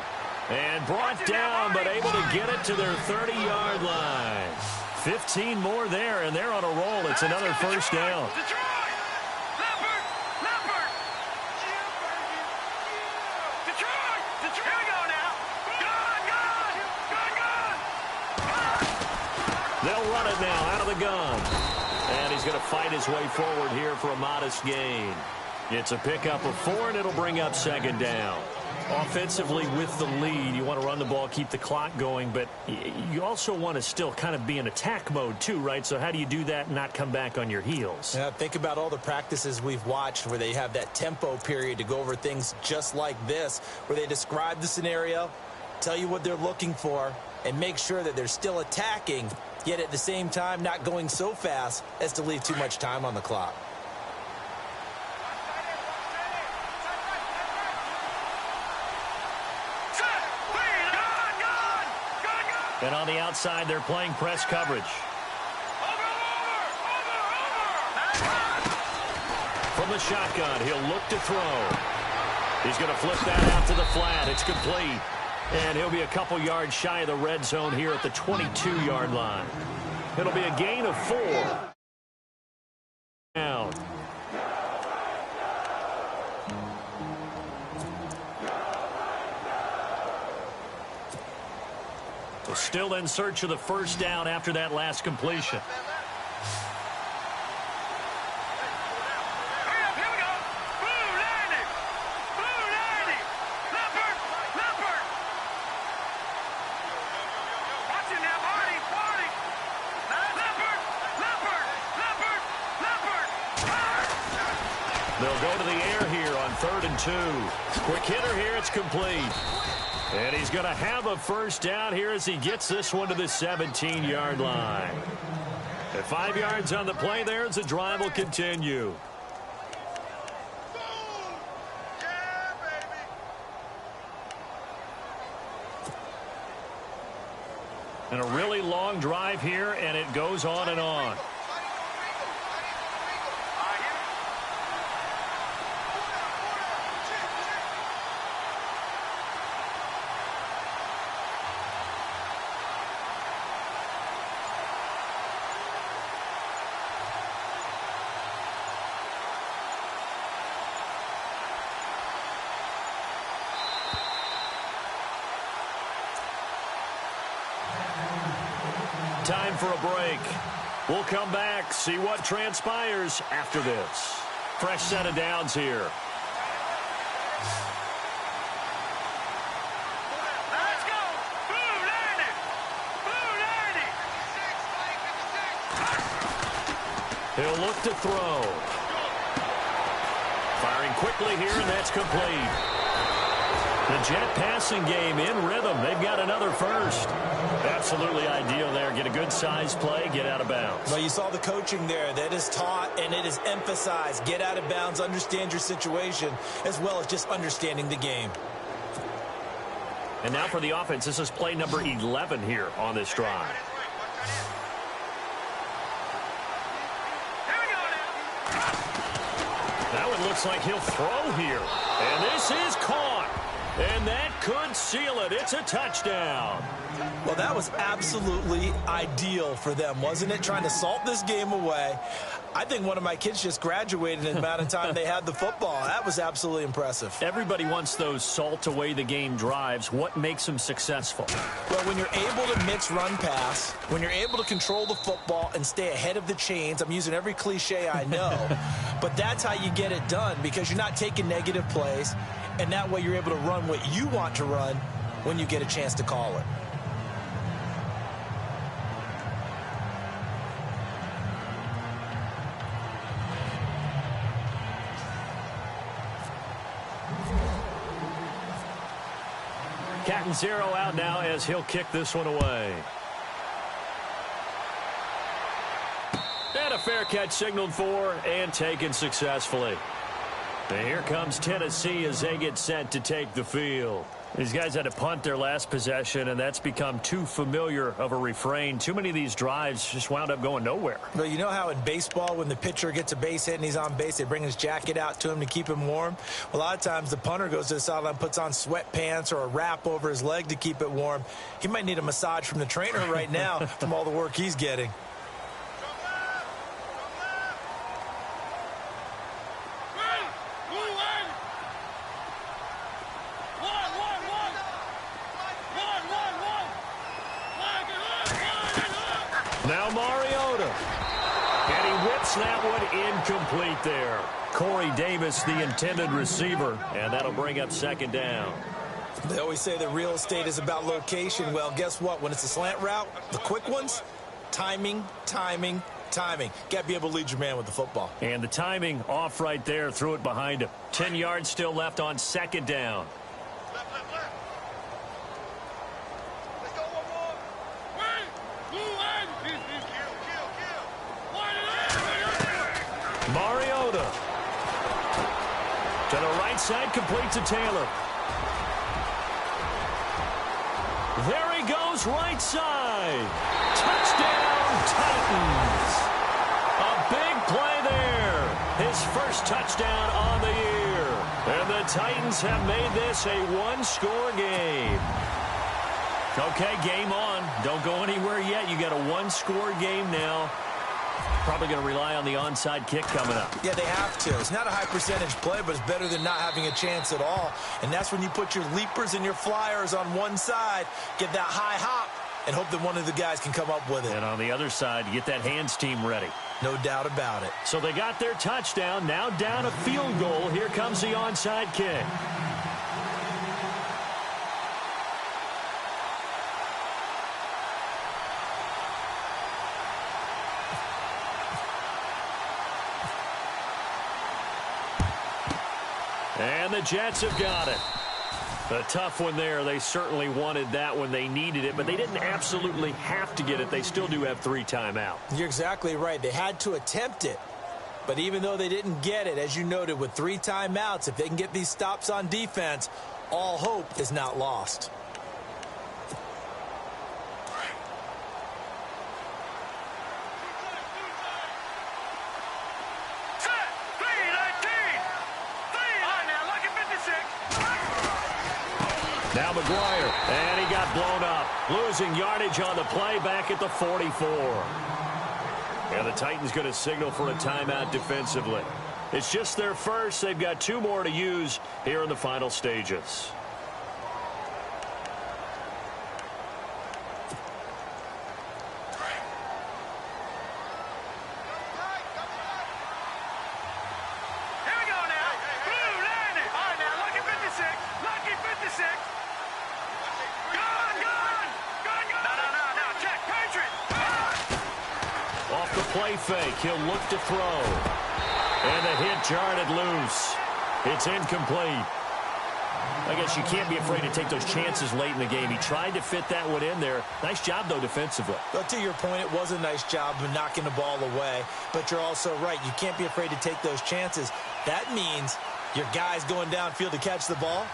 And brought down, but able to get it to their 30-yard line. 15 more there, and they're on a roll. It's another 1st down. They'll run it now out of the gun. And he's going to fight his way forward here for a modest gain. It's a pickup of 4, and it'll bring up 2nd down. Offensively with the lead, you want to run the ball, keep the clock going, but you also want to still kind of be in attack mode too, right? So how do you do that and not come back on your heels? Yeah, think about all the practices we've watched where they have that tempo period to go over things just like this, where they describe the scenario, tell you what they're looking for, and make sure that they're still attacking, yet at the same time not going so fast as to leave too much time on the clock. And on the outside, they're playing press coverage. From the shotgun, he'll look to throw. He's going to flip that out to the flat. It's complete. And he'll be a couple yards shy of the red zone here at the 22-yard line. It'll be a gain of 4. Down. Still in search of the 1st down after that last completion. They'll go to the air here on 3rd and 2. Quick hitter here. It's complete. And he's going to have a 1st down here as he gets this one to the 17-yard line. At 5 yards on the play there as the drive will continue. And a really long drive here, and it goes on and on. Time for a break. We'll come back, see what transpires after this. Fresh set of downs here. He'll look to throw. Firing quickly here, and that's complete. The Jet passing game in rhythm. They've got another first. Absolutely ideal there. Get a good size play, get out of bounds. Well, you saw the coaching there. That is taught and it is emphasized. Get out of bounds, understand your situation, as well as just understanding the game. And now for the offense. This is play number 11 here on this drive. Now it looks like he'll throw here. And this is caught. And that could seal it. It's a touchdown. Well, that was absolutely ideal for them, wasn't it? Trying to salt this game away. I think one of my kids just graduated in the amount of time they had the football. That was absolutely impressive. Everybody wants those salt away the game drives. What makes them successful? Well, when you're able to mix run pass, when you're able to control the football and stay ahead of the chains, I'm using every cliche I know, but that's how you get it done because you're not taking negative plays, and that way you're able to run what you want to run when you get a chance to call it. Cat and zero out now as he'll kick this one away. And a fair catch signaled for and taken successfully. And here comes Tennessee as they get set to take the field. These guys had to punt their last possession, and that's become too familiar of a refrain. Too many of these drives just wound up going nowhere. Well, you know how in baseball, when the pitcher gets a base hit and he's on base, they bring his jacket out to him to keep him warm? A lot of times the punter goes to the sideline, puts on sweatpants or a wrap over his leg to keep it warm. He might need a massage from the trainer right now from all the work he's getting. Now Mariota. And he whips that one incomplete there. Corey Davis, the intended receiver, and that'll bring up second down. They always say that real estate is about location. Well, guess what? When it's a slant route, the quick ones, timing, timing, timing. Got to be able to lead your man with the football. And the timing off right there. Threw it behind him. 10 yards still left on second down. Mariota to the right side, complete to Taylor. There he goes, right side. Touchdown, Titans. A big play there. His first touchdown on the year. And the Titans have made this a one-score game. Okay, game on. Don't go anywhere yet. You got a one-score game now. Probably going to rely on the onside kick coming up. Yeah, they have to. It's not a high percentage play, but it's better than not having a chance at all. And that's when you put your leapers and your flyers on one side, get that high hop, and hope that one of the guys can come up with it. And on the other side, you get that hands team ready. No doubt about it. So they got their touchdown. Now down a field goal. Here comes the onside kick. And the Jets have got it. A tough one there. They certainly wanted that when they needed it, but they didn't absolutely have to get it. They still do have 3 timeouts. You're exactly right. They had to attempt it. But even though they didn't get it, as you noted, with 3 timeouts, if they can get these stops on defense, all hope is not lost. Now McGuire, and he got blown up. Losing yardage on the play back at the 44. And the Titans going to signal for a timeout defensively. It's just their first. They've got 2 more to use here in the final stages. play fake. He'll look to throw. And the hit jarred it loose. It's incomplete. I guess you can't be afraid to take those chances late in the game. He tried to fit that one in there. Nice job, though, defensively. Well, to your point, it was a nice job of knocking the ball away. But you're also right. You can't be afraid to take those chances. That means your guys going downfield to catch the ball,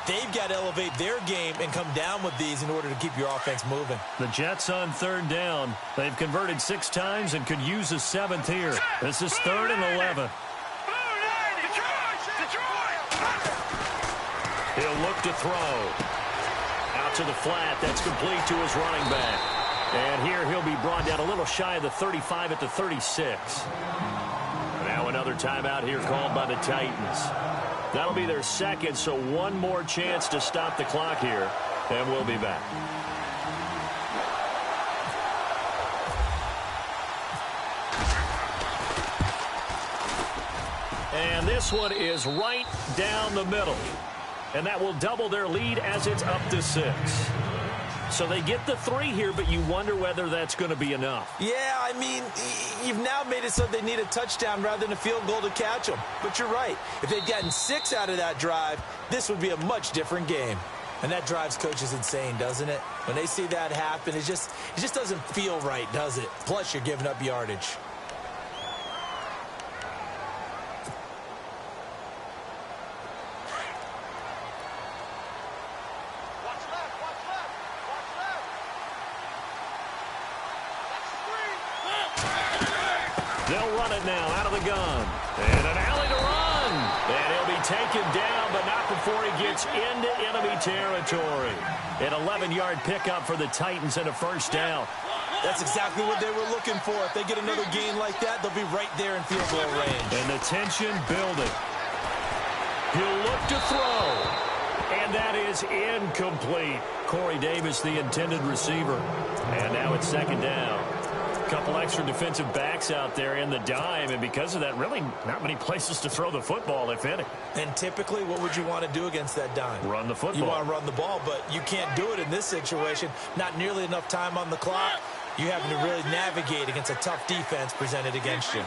they've got to elevate their game and come down with these in order to keep your offense moving. The Jets on third down. They've converted 6 times and could use a 7th here. This is 3rd and 11. He'll look to throw. Out to the flat. That's complete to his running back. And here he'll be brought down a little shy of the 35 at the 36. Now another timeout here called by the Titans. That'll be their 2nd, so one more chance to stop the clock here. And we'll be back. And this one is right down the middle. And that will double their lead as it's up to 6. So they get the 3 here, but you wonder whether that's going to be enough. Yeah, I mean, you've now made it so they need a touchdown rather than a field goal to catch them. But you're right. If they'd gotten 6 out of that drive, this would be a much different game. And that drives coaches insane, doesn't it? When they see that happen, it just doesn't feel right, does it? Plus, you're giving up yardage. They'll run it now out of the gun. And an alley to run. And he'll be taken down, but not before he gets into enemy territory. An 11-yard pickup for the Titans and a 1st down. That's exactly what they were looking for. If they get another gain like that, they'll be right there in field goal range. And the tension building. He'll look to throw. And that is incomplete. Corey Davis, the intended receiver. And now it's 2nd down. Couple extra defensive backs out there in the dime, and because of that, really not many places to throw the football, if any. And typically, what would you want to do against that dime? Run the football. You want to run the ball, but you can't do it in this situation. Not nearly enough time on the clock. You having to really navigate against a tough defense presented against you.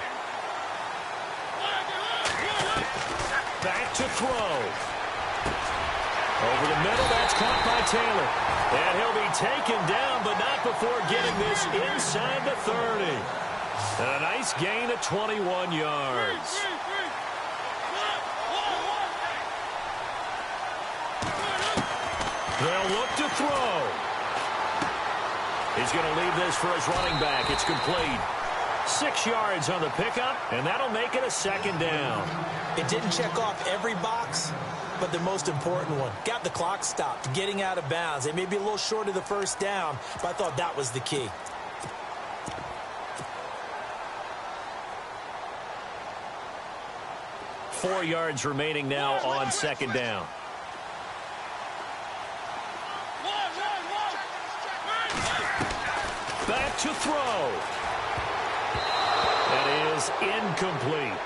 Back to throw. Over the middle, that's caught by Taylor. And he'll be taken down, but not before getting this inside the 30. And a nice gain of 21 yards. They'll look to throw. He's going to leave this for his running back. It's complete. 6 yards on the pickup, and that'll make it a 2nd down. It didn't check off every box, but the most important one. Got the clock stopped, getting out of bounds. They may be a little short of the 1st down, but I thought that was the key. Four yards remaining now on 2nd down. Back to throw. That is incomplete.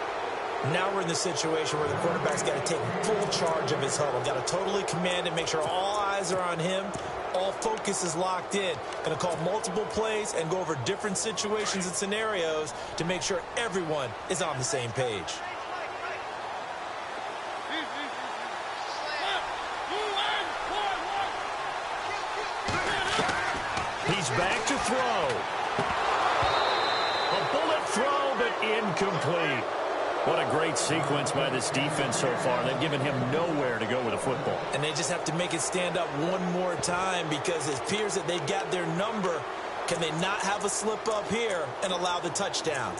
Now we're in the situation where the quarterback's got to take full charge of his huddle. Got to totally command it, make sure all eyes are on him. All focus is locked in. Going to call multiple plays and go over different situations and scenarios to make sure everyone is on the same page. He's back to throw. A bullet throw, but incomplete. What a great sequence by this defense so far. They've given him nowhere to go with the football. And they just have to make it stand up one more time because it appears that they got their number. Can they not have a slip up here and allow the touchdown?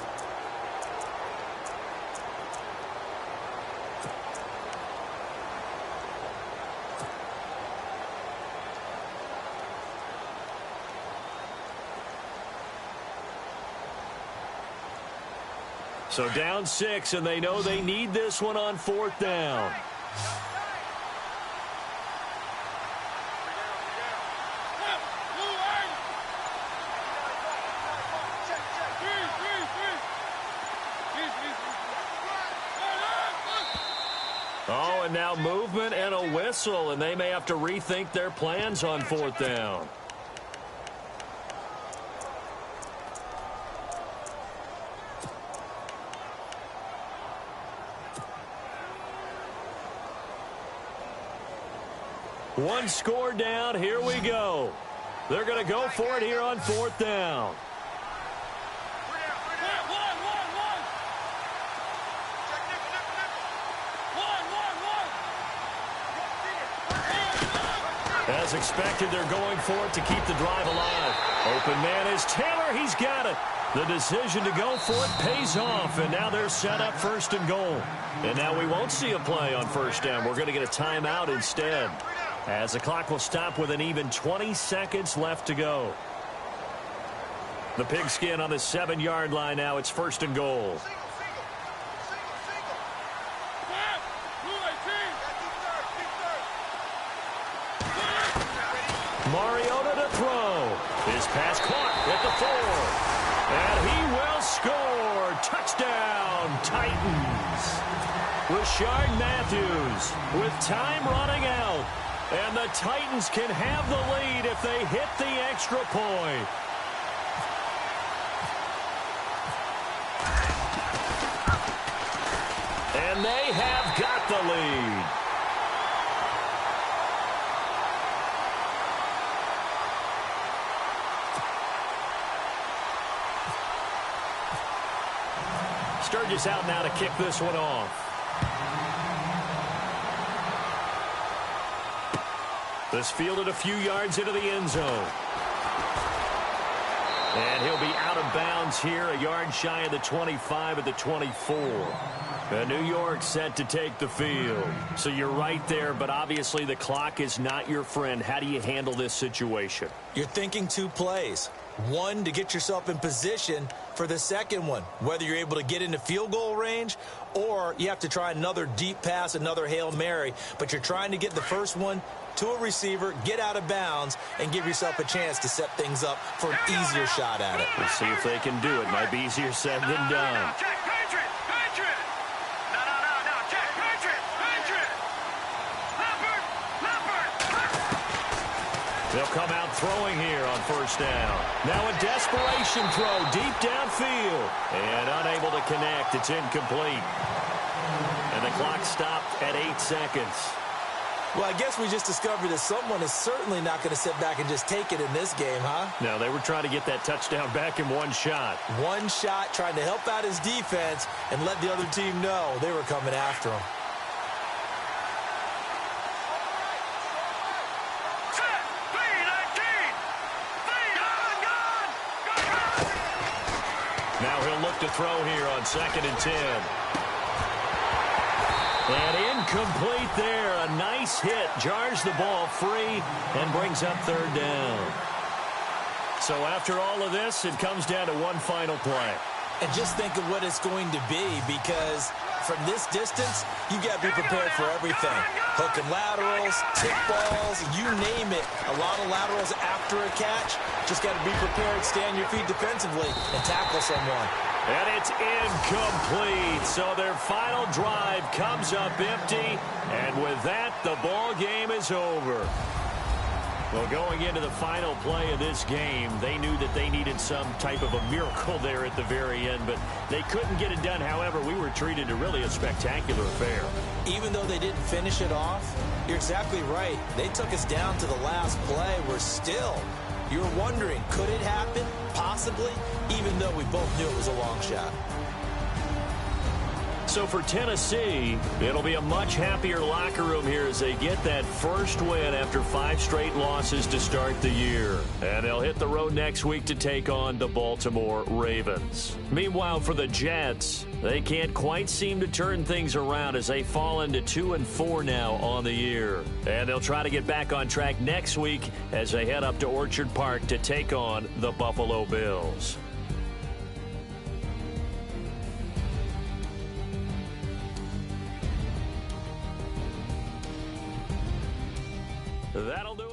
So down 6, and they know they need this one on 4th down. Oh, and now movement and a whistle, and they may have to rethink their plans on 4th down. One score down. Here we go. They're going to go for it here on 4th down. As expected, they're going for it to keep the drive alive. Open man is Taylor. He's got it. The decision to go for it pays off, and now they're set up 1st and goal. And now we won't see a play on 1st down. We're going to get a timeout instead, as the clock will stop with an even 20 seconds left to go. The Pigskin on the 7-yard line now. It's 1st and goal. Mariota to throw. His pass caught at the 4. And he will score. Touchdown, Titans. Rashard Matthews with time running out. And the Titans can have the lead if they hit the extra point. And they have got the lead. Sturgis out now to kick this one off. This fielded a few yards into the end zone. And he'll be out of bounds here, a yard shy of the 25 at the 24. New York set to take the field. So you're right there, but obviously the clock is not your friend. How do you handle this situation? You're thinking 2 plays. One, to get yourself in position for the second one, whether you're able to get into field goal range or you have to try another deep pass, another Hail Mary, but you're trying to get the first one to a receiver, get out of bounds, and give yourself a chance to set things up for an easier shot at it. We'll see if they can do it. Might be easier said than done. They'll come out throwing here on 1st down. Now a desperation throw deep downfield. And unable to connect. It's incomplete. And the clock stopped at 8 seconds. Well, I guess we just discovered that someone is certainly not going to sit back and just take it in this game, huh? No, they were trying to get that touchdown back in one shot. One shot, trying to help out his defense and let the other team know they were coming after him. Now he'll look to throw here on 2nd and 10. And incomplete there. A nice hit. Jars the ball free and brings up 3rd down. So after all of this, it comes down to one final play. And just think of what it's going to be, because from this distance, you got to be prepared for everything. Hook and laterals, tip balls, you name it. A lot of laterals after a catch. Just got to be prepared, stay on your feet defensively, and tackle someone. And it's incomplete. So their final drive comes up empty. And with that, the ball game is over. Well, going into the final play of this game, they knew that they needed some type of a miracle there at the very end, but they couldn't get it done. However, we were treated to really a spectacular affair. Even though they didn't finish it off, you're exactly right. They took us down to the last play. We're still, you're wondering, could it happen? Possibly, even though we both knew it was a long shot. So for Tennessee, it'll be a much happier locker room here as they get that first win after 5 straight losses to start the year. And they'll hit the road next week to take on the Baltimore Ravens. Meanwhile, for the Jets, they can't quite seem to turn things around as they fall into 2-4 now on the year. And they'll try to get back on track next week as they head up to Orchard Park to take on the Buffalo Bills. That'll do it.